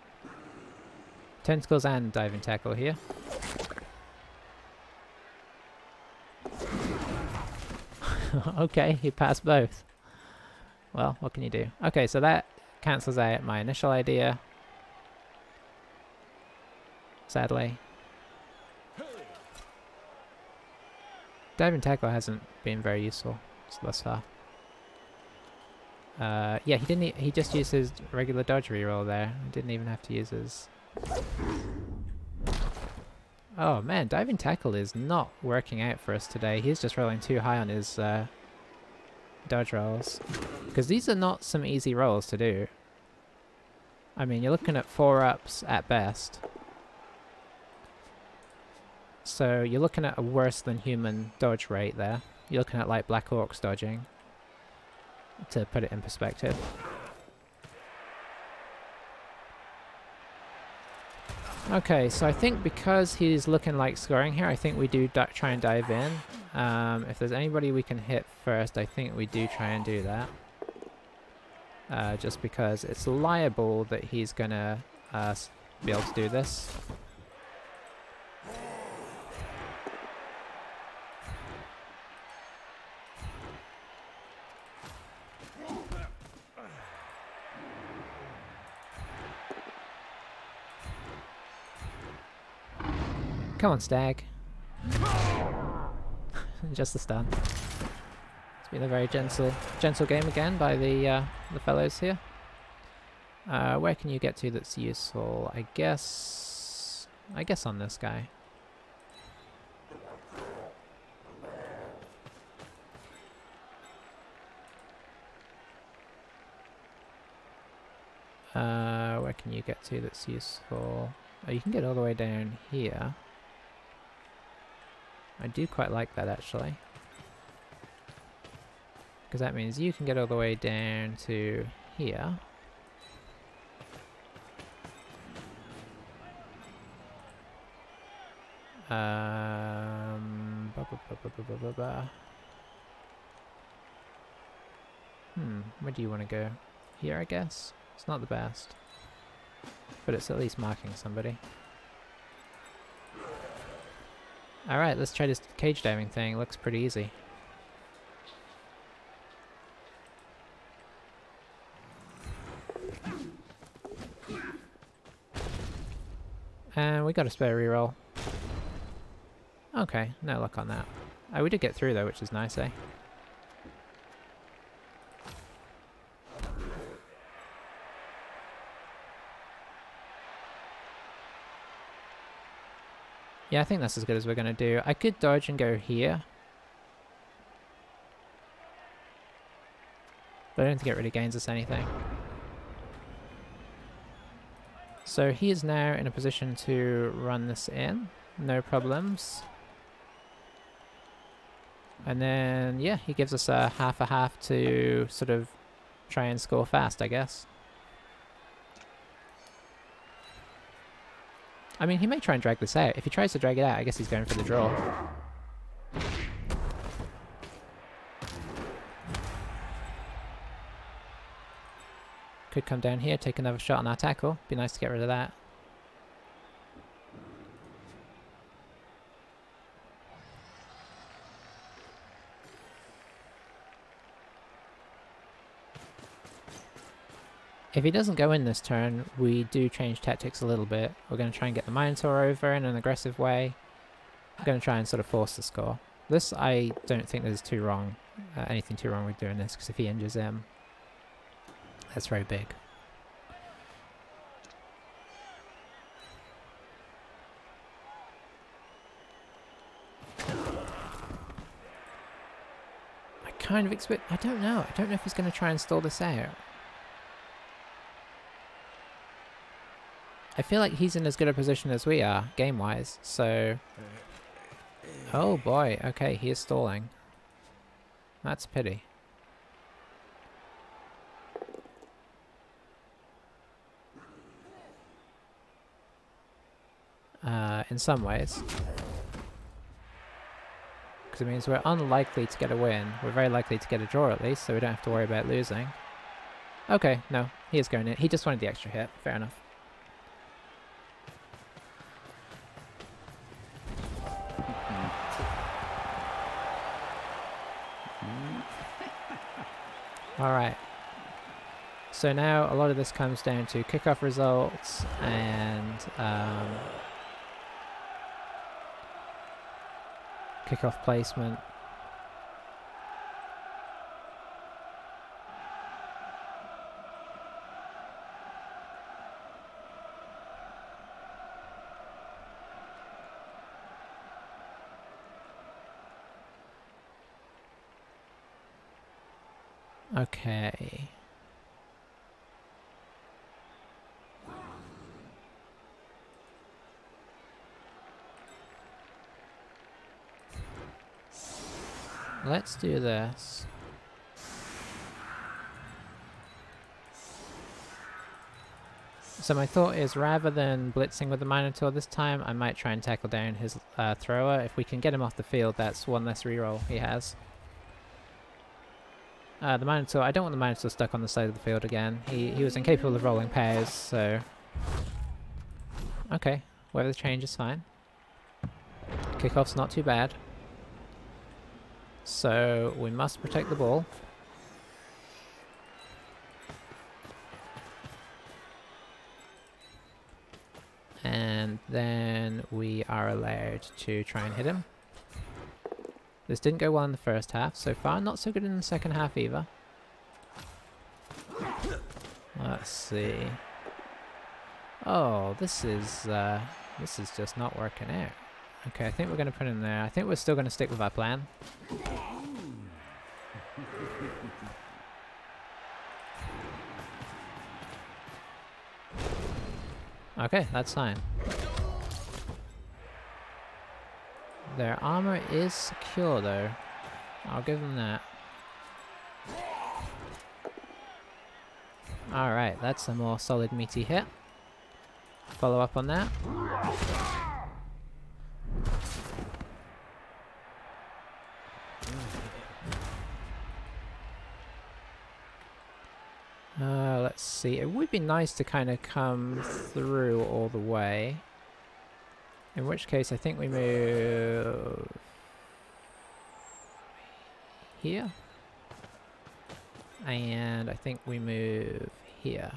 Tentacles and diving tackle here. Okay, he passed both. Well, what can you do? Okay, so that cancels out my initial idea. Sadly. Diving tackle hasn't been very useful thus far. Yeah, he just used his regular dodge reroll there. He didn't even have to use his... Oh man, diving tackle is not working out for us today. He's just rolling too high on his dodge rolls. Because these are not some easy rolls to do. I mean, you're looking at 4-ups at best. So you're looking at a worse than human dodge rate there. You're looking at like Black Orcs dodging. To put it in perspective. Okay, so I think because he's looking like scoring here, I think we do try and dive in. If there's anybody we can hit first, I think we do try and do that. just because it's liable that he's gonna be able to do this. Come on, Stag. Just a stun. It's been a very gentle game again by the fellows here. Where can you get to that's useful? I guess on this guy. Where can you get to that's useful? Oh, you can get all the way down here. I do quite like that actually. Because that means you can get all the way down to here. Where do you want to go? Here, I guess? It's not the best. But it's at least marking somebody. Alright, let's try this cage diving thing. It looks pretty easy. And we got a spare reroll. Okay, no luck on that. Oh, we did get through though, which is nice, eh? Yeah, I think that's as good as we're going to do. I could dodge and go here. But I don't think it really gains us anything. So he is now in a position to run this in. No problems. And then, yeah, he gives us a half to sort of try and score fast, I guess. I mean, he may try and drag this out. If he tries to drag it out, I guess he's going for the draw. Could come down here, take another shot on our tackle. Be nice to get rid of that. If he doesn't go in this turn, we do change tactics a little bit. We're going to try and get the Minotaur over in an aggressive way. We're going to try and sort of force the score. This, I don't think there's anything too wrong with doing this, because if he injures him, that's very big. I kind of expect... I don't know if he's going to try and stall this out. I feel like he's in as good a position as we are, game-wise, so... Oh boy, okay, he is stalling. That's a pity. In some ways. Because it means we're unlikely to get a win. We're very likely to get a draw at least, so we don't have to worry about losing. Okay, no, he is going in. He just wanted the extra hit, fair enough. Alright, so now a lot of this comes down to kickoff results and kickoff placement. Okay. Let's do this. So my thought is, rather than blitzing with the Minotaur this time, I might try and tackle down his thrower. If we can get him off the field, that's one less reroll he has. The Minotaur, I don't want the Minotaur stuck on the side of the field again. He was incapable of rolling pairs, so... Okay, weather change is fine. Kickoff's not too bad. So, we must protect the ball. And then we are allowed to try and hit him. This didn't go well in the first half so far, not so good in the second half either. Let's see. Oh, this is just not working out. Okay, I think we're going to put him there. I think we're still going to stick with our plan. Okay, that's fine. Their armor is secure though. I'll give them that. Alright, that's a more solid meaty hit. Follow up on that. Let's see. It would be nice to kind of come through all the way. In which case, I think we move here. And I think we move here.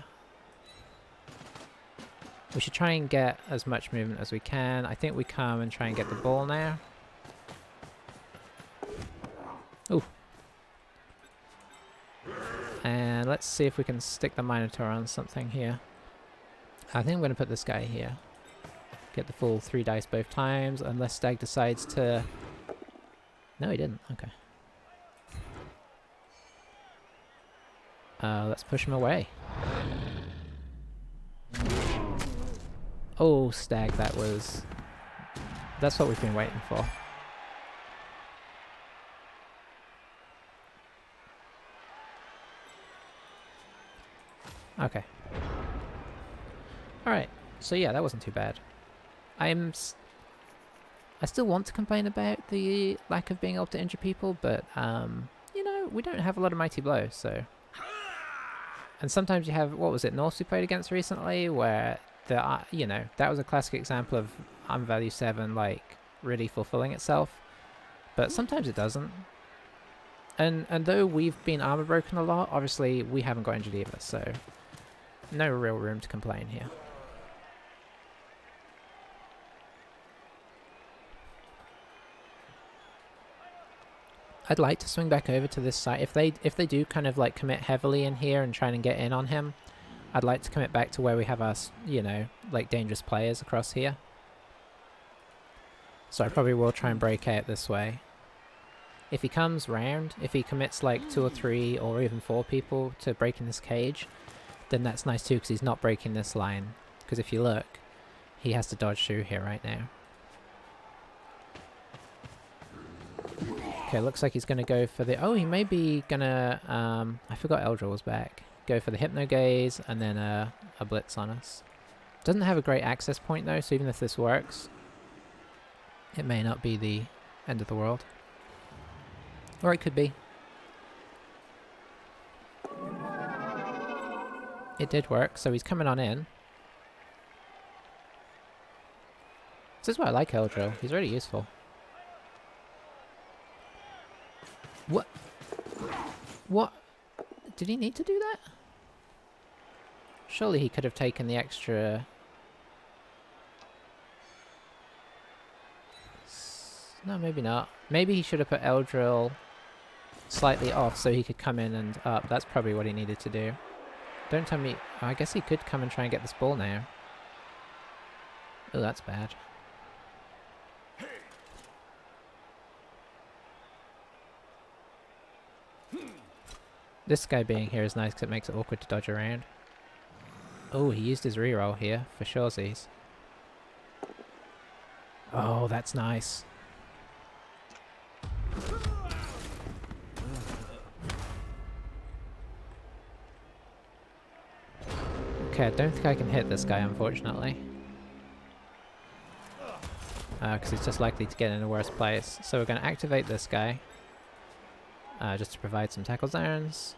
We should try and get as much movement as we can. I think we come and try and get the ball now. Ooh. And let's see if we can stick the Minotaur on something here. I think I'm going to put this guy here. Get the full 3 dice both times, unless Stag decides to... No, he didn't. Okay. Let's push him away. Oh, Stag, that was... That's what we've been waiting for. Okay. Alright, so yeah, that wasn't too bad. I still want to complain about the lack of being able to injure people, but, you know, we don't have a lot of mighty blows, so... And sometimes you have, what was it, Norse we played against recently, where, you know, that was a classic example of value 7, like, really fulfilling itself. But sometimes it doesn't. And though we've been armor broken a lot, obviously we haven't got injured either, so... No real room to complain here. I'd like to swing back over to this side. If they do kind of like commit heavily in here and try and get in on him, I'd like to commit back to where we have our, you know, like dangerous players across here. So I probably will try and break out this way. If he comes round, if he commits like 2 or 3 or even 4 people to breaking this cage, then that's nice too, because he's not breaking this line. Because if you look, he has to dodge through here right now. Okay, looks like he's going to go for the... Oh, he may be going to... I forgot Eldril was back. Go for the Hypno Gaze and then a Blitz on us. Doesn't have a great access point though, so even if this works, it may not be the end of the world. Or it could be. It did work, so he's coming on in. This is why I like Eldril. He's really useful. What? What? Did he need to do that? Surely he could have taken the extra... No, maybe not. Maybe he should have put Eldril slightly off so he could come in and up. That's probably what he needed to do. Don't tell me... I guess he could come and try and get this ball now. Oh, that's bad. This guy being here is nice because it makes it awkward to dodge around. Oh, he used his reroll here for shoresies. Oh, that's nice. Okay, I don't think I can hit this guy, unfortunately. Because he's just likely to get in a worse place. So we're going to activate this guy. just to provide some tackle zones.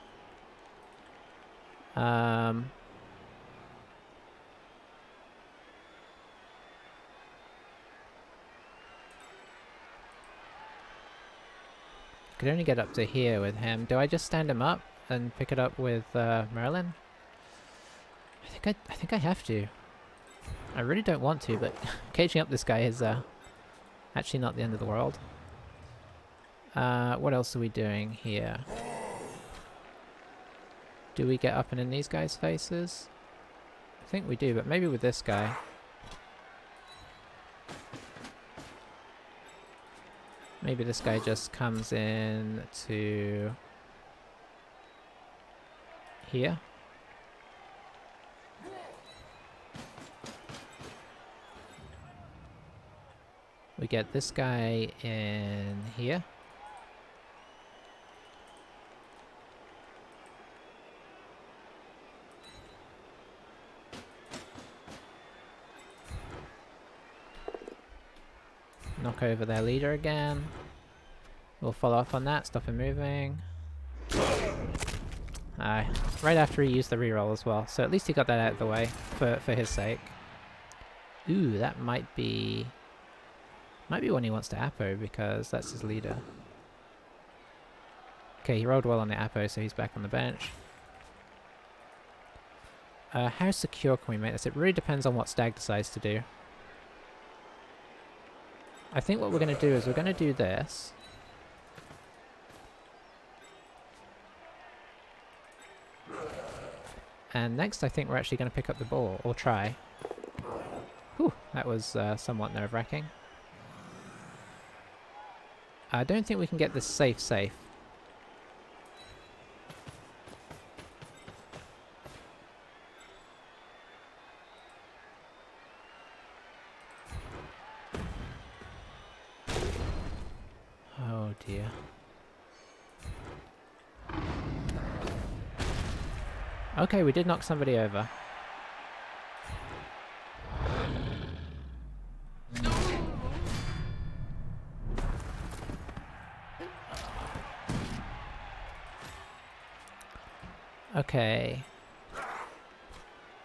Could only get up to here with him. Do I just stand him up and pick it up with Merlin? I think I have to. I really don't want to, but caging up this guy is actually not the end of the world. What else are we doing here? Do we get up and in these guys' faces? I think we do, but maybe with this guy. Maybe this guy just comes in to here. We get this guy in here. Knock over their leader again. We'll follow up on that, stop him moving. Right after he used the reroll as well, so at least he got that out of the way for his sake. Ooh, that might be one he wants to Apo because that's his leader. Okay, he rolled well on the Apo, so he's back on the bench. How secure can we make this? It really depends on what Stag decides to do. I think what we're going to do is we're going to do this. And next I think we're actually going to pick up the ball, or try. Whew, that was somewhat nerve-wracking. I don't think we can get this safe. Oh dear. Okay, we did knock somebody over. Okay.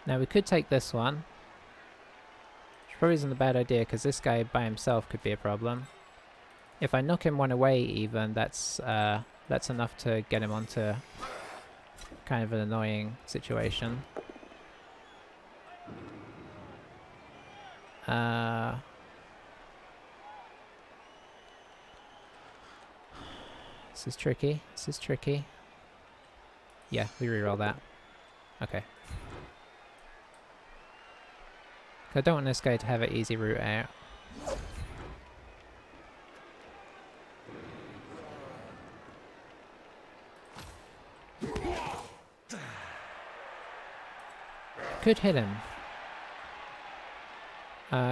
Now we could take this one. Which probably isn't a bad idea because this guy by himself could be a problem. If I knock him one away even, that's enough to get him onto kind of an annoying situation. This is tricky. This is tricky. Yeah, we reroll that. Okay. I don't want this guy to have an easy route out. Could hit him.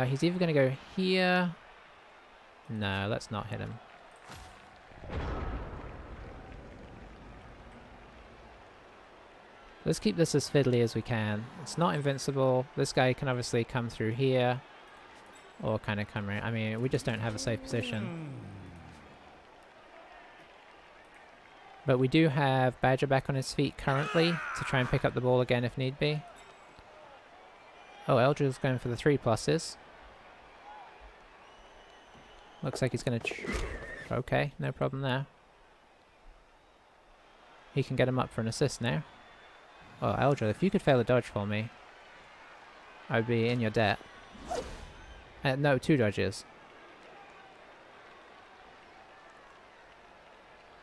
He's either going to go here. No, let's not hit him. Let's keep this as fiddly as we can. It's not invincible. This guy can obviously come through here. Or kind of come around. I mean, we just don't have a safe position. But we do have Badger back on his feet currently to try and pick up the ball again if need be. Oh, Eldril's going for the 3 pluses. Looks like he's going to... Okay, no problem there. He can get him up for an assist now. Oh, Eldril, if you could fail a dodge for me, I'd be in your debt. No, 2 dodges.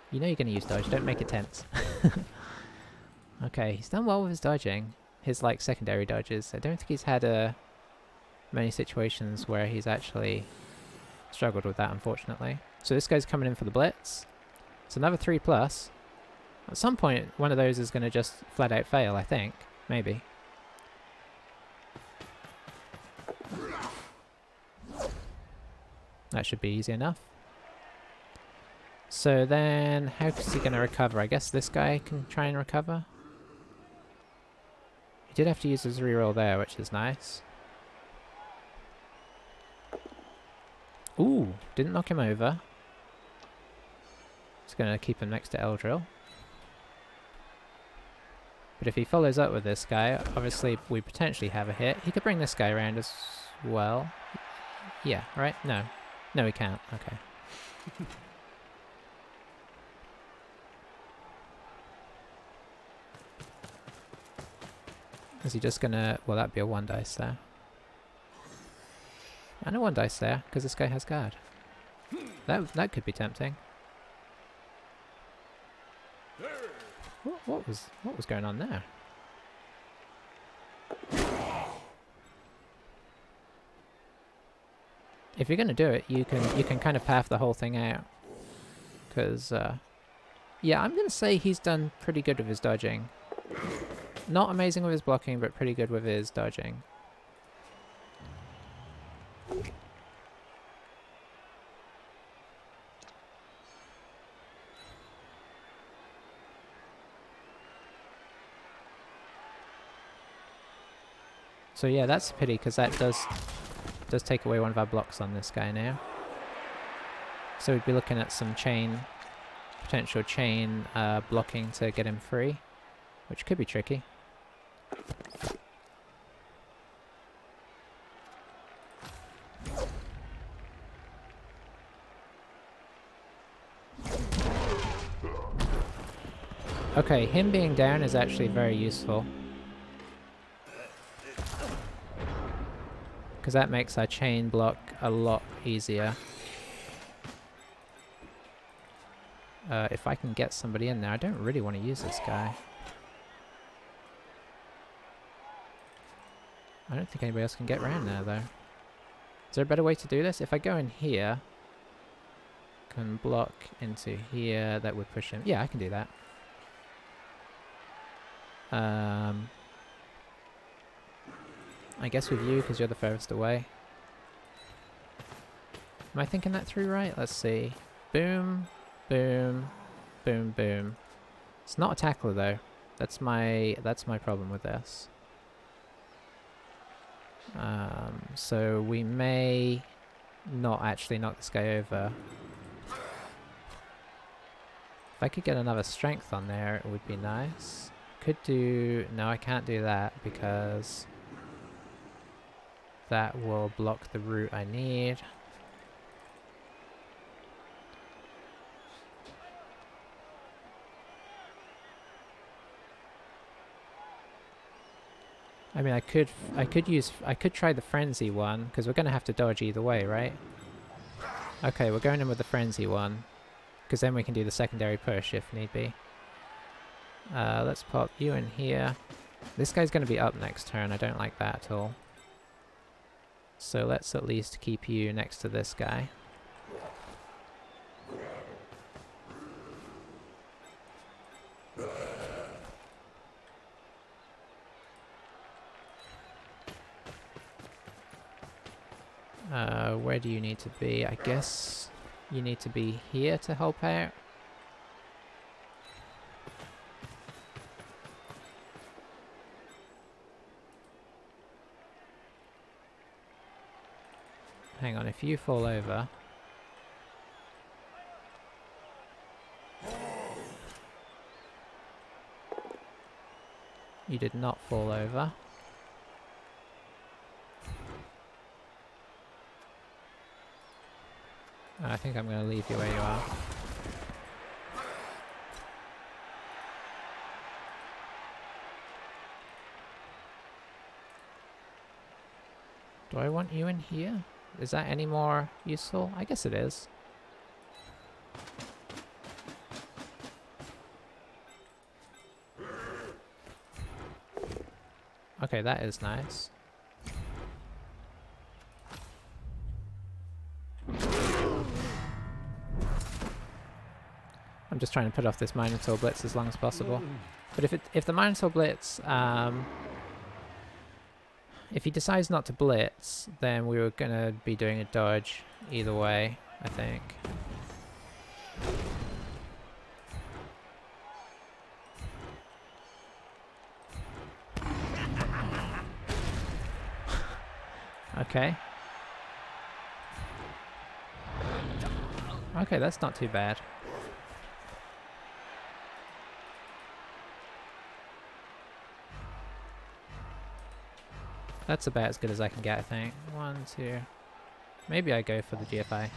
You know you're going to use dodge, don't make it tense. Okay, he's done well with his dodging. His, like, secondary dodges. I don't think he's had many situations where he's actually struggled with that, unfortunately. So this guy's coming in for the blitz. It's another 3 plus. At some point, one of those is going to just flat out fail, I think. Maybe. That should be easy enough. So then, how is he going to recover? I guess this guy can try and recover. He did have to use his reroll there, which is nice. Ooh, didn't knock him over. Just gonna keep him next to Eldril. But if he follows up with this guy, obviously we potentially have a hit. He could bring this guy around as well. Yeah, right? No. No, he can't. Okay. Is he just gonna... Well, that'd be a 1 dice there. And a 1 dice there, because this guy has guard. That could be tempting. What was going on there? If you're gonna do it, you can kind of path the whole thing out. Because, yeah, I'm gonna say he's done pretty good with his dodging. Not amazing with his blocking, but pretty good with his dodging. So yeah, that's a pity, because that does take away one of our blocks on this guy now. So we'd be looking at some potential chain blocking to get him free, which could be tricky. Okay, him being down is actually very useful. Because that makes our chain block a lot easier. If I can get somebody in there, I don't really want to use this guy. I don't think anybody else can get around there, though. Is there a better way to do this? If I go in here, can block into here, that would push him. Yeah, I can do that. I guess with you, because you're the furthest away. Am I thinking that through right? Let's see. Boom, boom, boom, boom. It's not a tackler though. That's my problem with this. So we may not actually knock this guy over. If I could get another strength on there, it would be nice. Could do... No, I can't do that because that will block the route I need. I mean, I could try the frenzy one, because we're going to have to dodge either way, right? Okay, we're going in with the frenzy one, because then we can do the secondary push if need be. Let's pop you in here. This guy's going to be up next turn, I don't like that at all. So let's at least keep you next to this guy. Where do you need to be? I guess you need to be here to help out. Hang on, if you fall over... You did not fall over. I think I'm going to leave you where you are. Do I want you in here? Is that any more useful? I guess it is. Okay, that is nice. I'm just trying to put off this Minotaur Blitz as long as possible. But if the Minotaur Blitz, if he decides not to blitz, then we were gonna be doing a dodge either way, I think. Okay. Okay, that's not too bad. That's about as good as I can get, I think. 1, 2... Maybe I go for the GFI.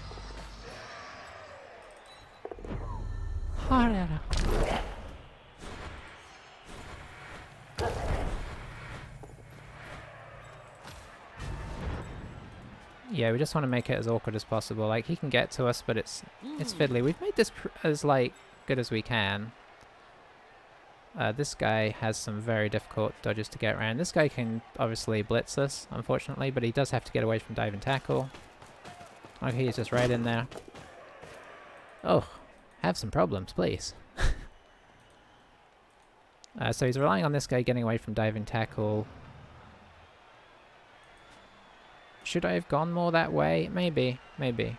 Yeah, we just want to make it as awkward as possible. Like, he can get to us, but it's fiddly. We've made this as, like, good as we can. This guy has some very difficult dodges to get around. This guy can obviously blitz us, unfortunately, but he does have to get away from dive and tackle. Okay, he's just right in there. Oh, have some problems, please. So he's relying on this guy getting away from diving tackle. Should I have gone more that way? Maybe, maybe.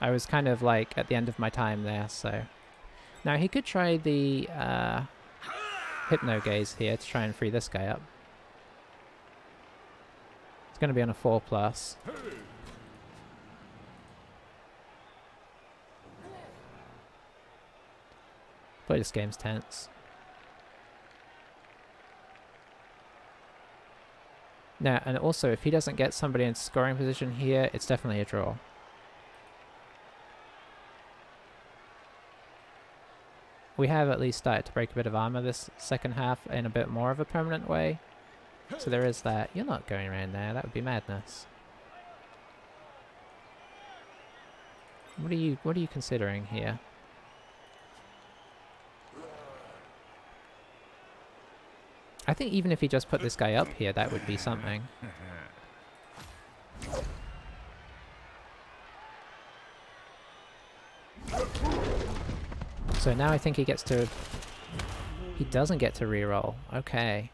I was kind of like at the end of my time there, so... Now he could try the Hypno Gaze here to try and free this guy up. It's going to be on a 4+. Boy, this game's tense. Now, and also, if he doesn't get somebody in scoring position here, it's definitely a draw. We have at least started to break a bit of armor this second half in a bit more of a permanent way. So there is that. You're not going around there, that would be madness. What are you considering here? I think even if he just put this guy up here, that would be something. So now I think he gets to... He doesn't get to reroll. Okay.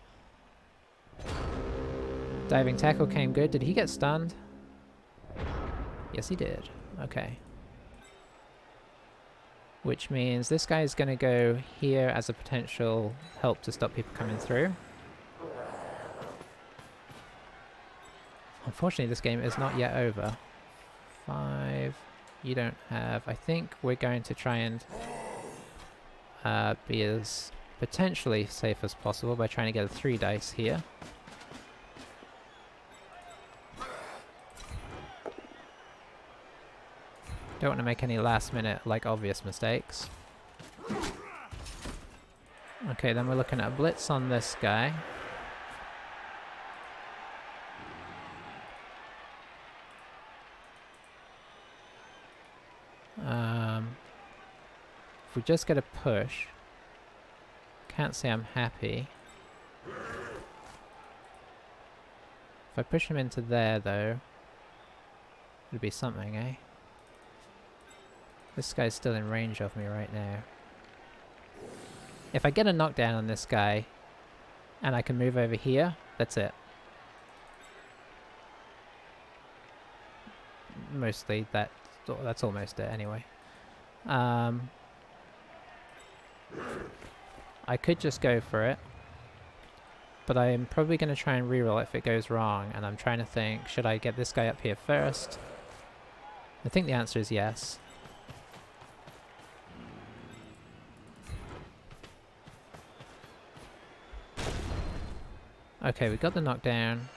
Diving tackle came good. Did he get stunned? Yes, he did. Okay. Which means this guy is going to go here as a potential help to stop people coming through. Unfortunately, this game is not yet over. 5. You don't have... I think we're going to try and be as potentially safe as possible by trying to get a 3 dice here. Don't want to make any last minute, like, obvious mistakes. Okay, then we're looking at a blitz on this guy. If we just get a push, can't say I'm happy. If I push him into there, though, it'd be something, eh? This guy's still in range of me right now. If I get a knockdown on this guy, and I can move over here, that's it. Mostly, that's almost it anyway. I could just go for it, but I am probably going to try and reroll if it goes wrong, and I'm trying to think, should I get this guy up here first? I think the answer is yes. Okay, we got the knockdown.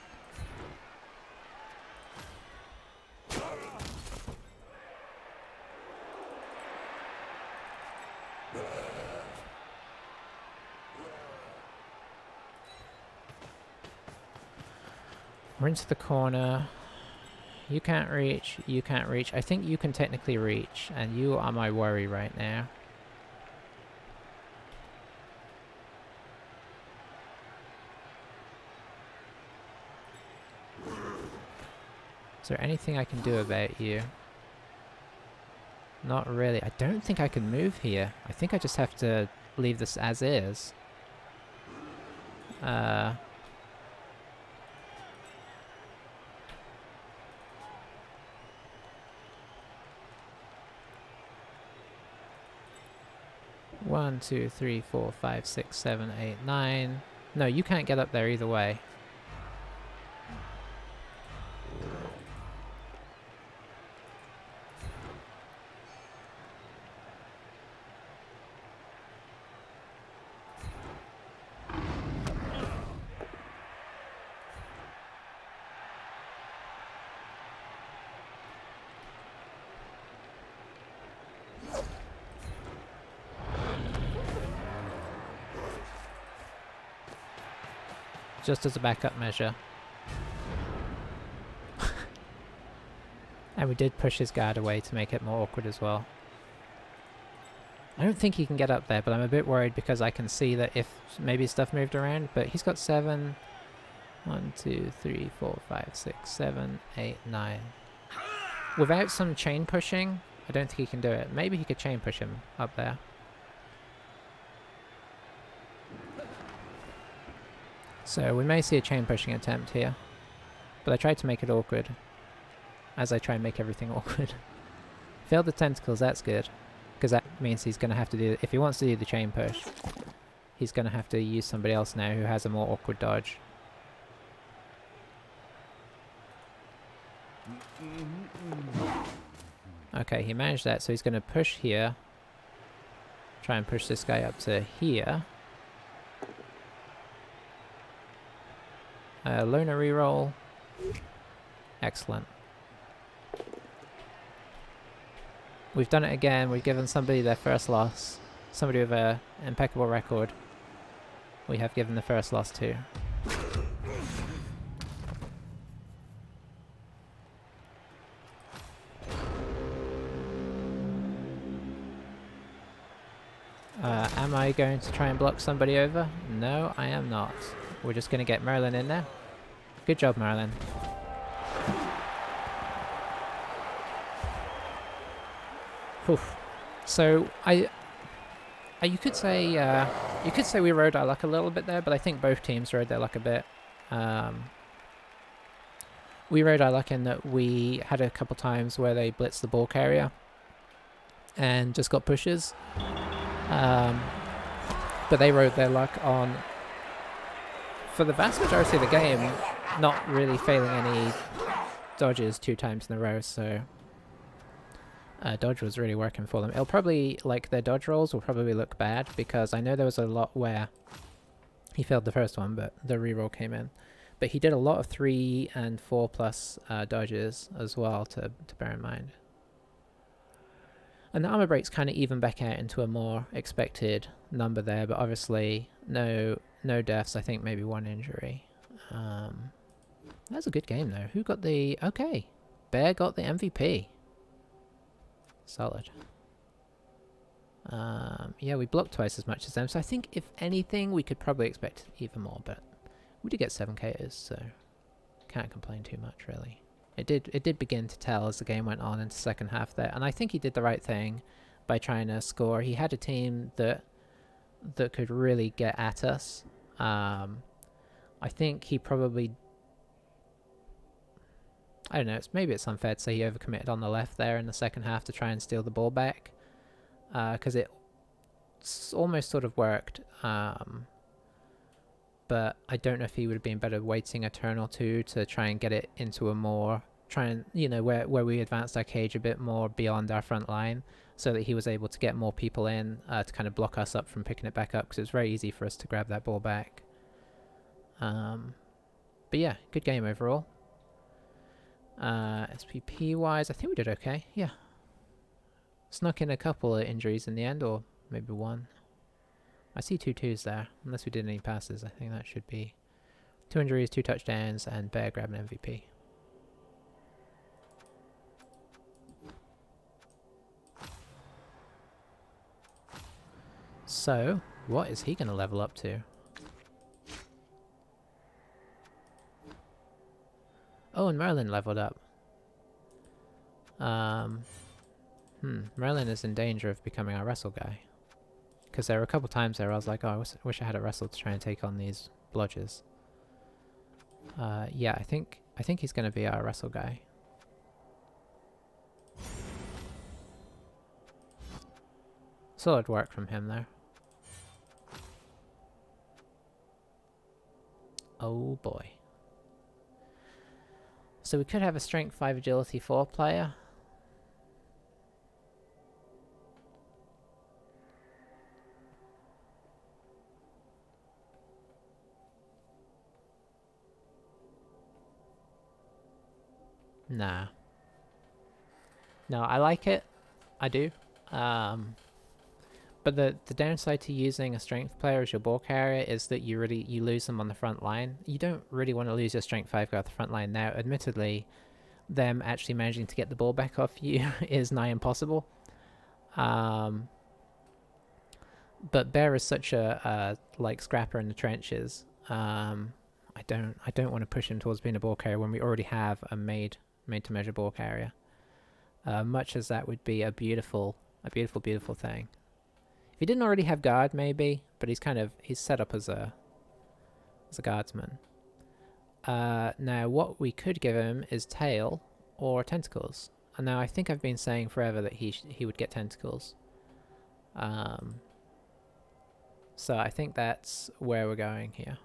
We're into the corner. You can't reach, you can't reach. I think you can technically reach, and you are my worry right now. Is there anything I can do about you? Not really. I don't think I can move here. I think I just have to leave this as is. One, 2, 3, 4, 5, 6, 7, 8, 9. No, you can't get up there either way. just as a backup measure. And we did push his guard away to make it more awkward as well. I don't think he can get up there, but I'm a bit worried because I can see that if maybe stuff moved around, but he's got 7. 1, 2, 3, 4, 5, 6, 7, 8, 9. Without some chain pushing, I don't think he can do it. Maybe he could chain push him up there. So we may see a chain pushing attempt here. But I tried to make it awkward. As I try and make everything awkward. Failed the tentacles, that's good. Because that means he's going to have to do... If he wants to do the chain push, he's going to have to use somebody else now who has a more awkward dodge. Okay, he managed that, so he's going to push here. Try and push this guy up to here. Loner reroll. Excellent. We've done it again. We've given somebody their first loss. Somebody with an impeccable record. We have given the first loss to. Am I going to try and block somebody over? No, I am not. We're just going to get Merlin in there. Good job, Merlin. Oof. So you could say we rode our luck a little bit there, but I think both teams rode their luck a bit. We rode our luck in that we had a couple times where they blitzed the ball carrier and just got pushes. But they rode their luck on, for the vast majority of the game, not really failing any dodges 2 times in a row, so dodge was really working for them. It'll probably, like, their dodge rolls will probably look bad, because I know there was a lot where he failed the first one, but the reroll came in. But he did a lot of 3 and 4 plus dodges as well to bear in mind. And the armor breaks kind of even back out into a more expected number there, but obviously no deaths. I think maybe 1 injury. That's a good game though. Who got the... Okay, Bear got the MVP. Solid. Yeah, we blocked twice as much as them, so I think if anything we could probably expect even more, but we did get 7 KOs, so can't complain too much really. It did begin to tell as the game went on into the second half there, and I think he did the right thing by trying to score. He had a team that could really get at us. I think he probably... I don't know, maybe it's unfair to say he overcommitted on the left there in the second half to try and steal the ball back. Because it almost sort of worked. But I don't know if he would have been better waiting a turn or 2 to try and get it into a more... Try and, you know, where we advanced our cage a bit more beyond our front line, so that he was able to get more people in to kind of block us up from picking it back up, because it was very easy for us to grab that ball back. But yeah, good game overall. SPP wise, I think we did okay, yeah. Snuck in a couple of injuries in the end, or maybe 1. I see 2 2s there, unless we did any passes. I think that should be 2 injuries, 2 touchdowns, and Bear grabbed an MVP. So, what is he going to level up to? Oh, and Merlin leveled up. Merlin is in danger of becoming our wrestle guy. Because there were a couple times there I was like, oh, I wish I had a wrestle to try and take on these blodgers. Yeah, I think he's going to be our wrestle guy. Solid work from him there. Oh boy. So we could have a strength 5 agility 4 player. Nah. No, I like it. I do. But But the downside to using a strength player as your ball carrier is that you lose them on the front line. You don't really want to lose your strength 5 guy off the front line now. Admittedly, them actually managing to get the ball back off you is nigh impossible. But Bear is such a like scrapper in the trenches. I don't want to push him towards being a ball carrier when we already have a made to measure ball carrier. Much as that would be a beautiful thing. If he didn't already have guard, maybe, but he's set up as a guardsman. Now what we could give him is tail or tentacles. And now I think I've been saying forever that he would get tentacles. So I think that's where we're going here.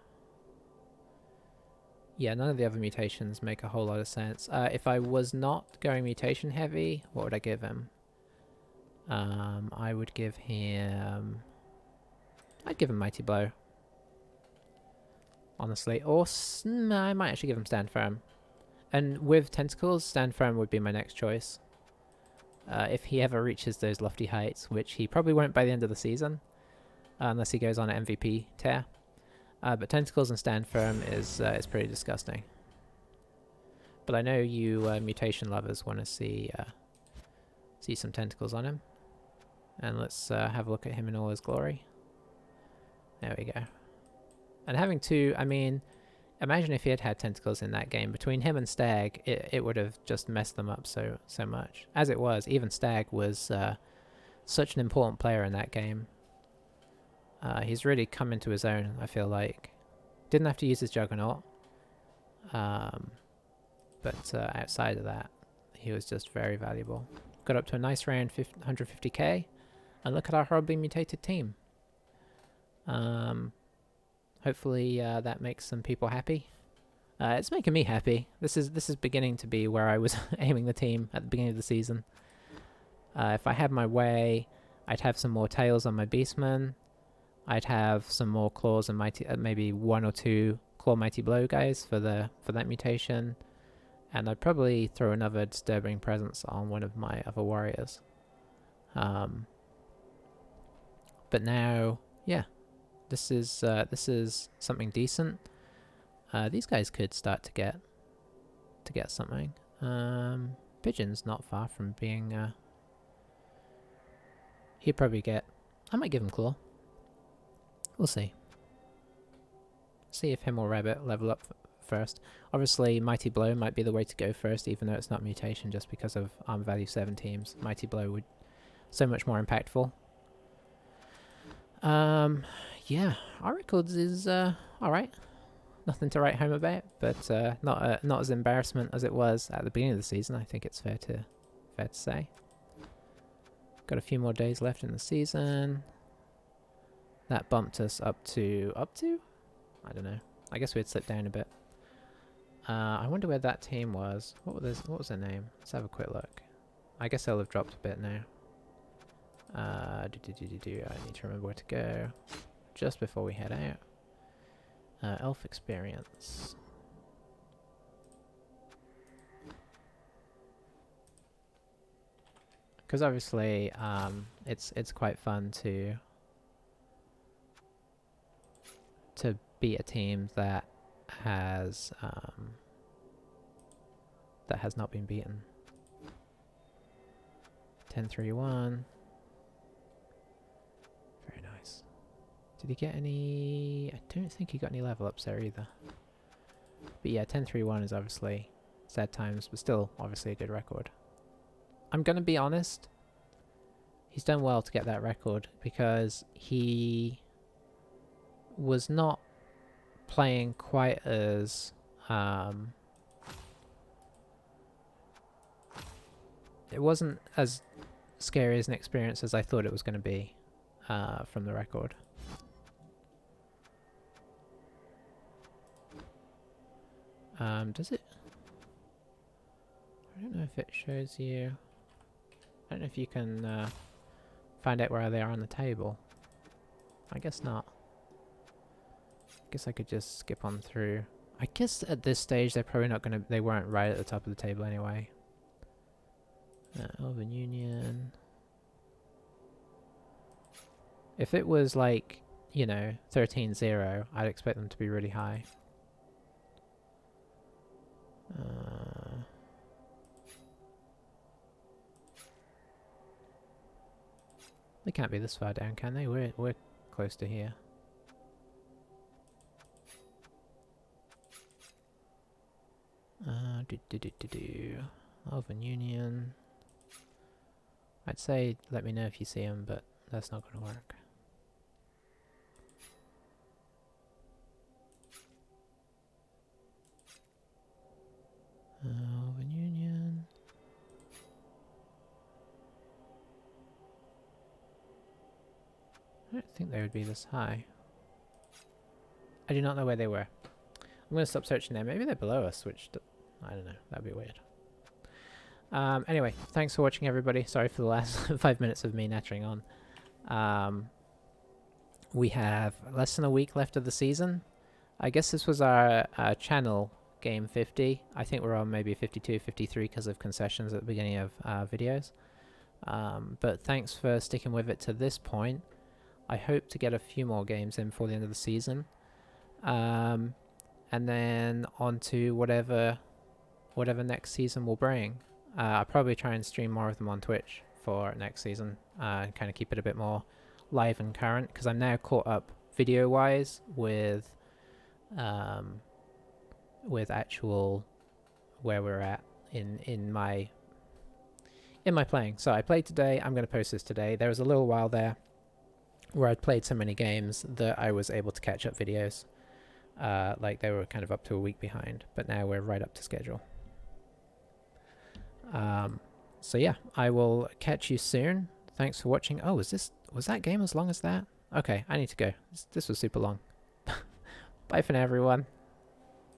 Yeah, none of the other mutations make a whole lot of sense. If I was not going mutation heavy, what would I give him? I would give him... I'd give him Mighty Blow. Honestly. Or I might actually give him Stand Firm. And with Tentacles, Stand Firm would be my next choice. If he ever reaches those lofty heights, which he probably won't by the end of the season. Unless he goes on an MVP tear. But Tentacles and Stand Firm is pretty disgusting. But I know you mutation lovers want to see some Tentacles on him. And let's have a look at him in all his glory. There we go. And having two, I mean, imagine if he had Tentacles in that game. Between him and Stag, it would have just messed them up so much. As it was, even Stag was such an important player in that game. He's really come into his own, I feel like. Didn't have to use his Juggernaut. But outside of that, he was just very valuable. Got up to a nice round 150k. And look at our horribly mutated team. Hopefully that makes some people happy. It's making me happy. This is beginning to be where I was aiming the team at the beginning of the season. If I had my way, I'd have some more tails on my Beastmen. I'd have some more claws and mighty, maybe 1 or 2 claw mighty blow guys for that mutation, and I'd probably throw another disturbing presence on one of my other warriors. But now, yeah, this is something decent. These guys could start to get something. Pigeon's not far from being. He'd probably get. I might give him claw. We'll see. See if him or Rabbit level up first. Obviously, Mighty Blow might be the way to go first, even though it's not mutation, just because of armor value 7 teams. Mighty Blow would so much more impactful. Yeah, our records is alright. Nothing to write home about, but not as embarrassment as it was at the beginning of the season. I think it's fair to say. Got a few more days left in the season. That bumped us up to? I don't know. I guess we'd slip down a bit. I wonder where that team was. What was their name? Let's have a quick look. I guess they'll have dropped a bit now. I need to remember where to go just before we head out. Elf experience. Because obviously, it's quite fun to beat a team that has not been beaten. 10-3-1. Very nice. Did he get any? I don't think he got any level ups there either. But yeah, 10-3-1 is obviously sad times, but still obviously a good record. I'm gonna be honest. He's done well to get that record because he was not playing quite as it wasn't as scary as an experience as I thought it was going to be from the record. Does it? I don't know if it shows you. I don't know if you can find out where they are on the table. I guess not. Guess I could just skip on through. I guess at this stage they're probably not gonna. They weren't right at the top of the table anyway. Elven Union. If it was like, you know, 13-0, I'd expect them to be really high. They can't be this far down, can they? We're close to here. Elven Union. I'd say let me know if you see them, but that's not going to work. Elven Union. I don't think they would be this high. I do not know where they were. I'm going to stop searching there. Maybe they're below us, which... I don't know. That'd be weird. Anyway, thanks for watching, everybody. Sorry for the last 5 minutes of me nattering on. We have less than a week left of the season. I guess this was our channel game 50. I think we're on maybe 52, 53 because of concessions at the beginning of videos. But thanks for sticking with it to this point. I hope to get a few more games in before the end of the season. And then on to whatever next season will bring. I'll probably try and stream more of them on Twitch for next season and kind of keep it a bit more live and current, because I'm now caught up video-wise with actual where we're at in my playing. So I played today. I'm going to post this today. There was a little while there where I'd played so many games that I was able to catch up videos. Like they were kind of up to a week behind, but now we're right up to schedule. So yeah, I will catch you soon. Thanks for watching. Oh, was that game as long as that? Okay, I need to go. This was super long. Bye for now, everyone.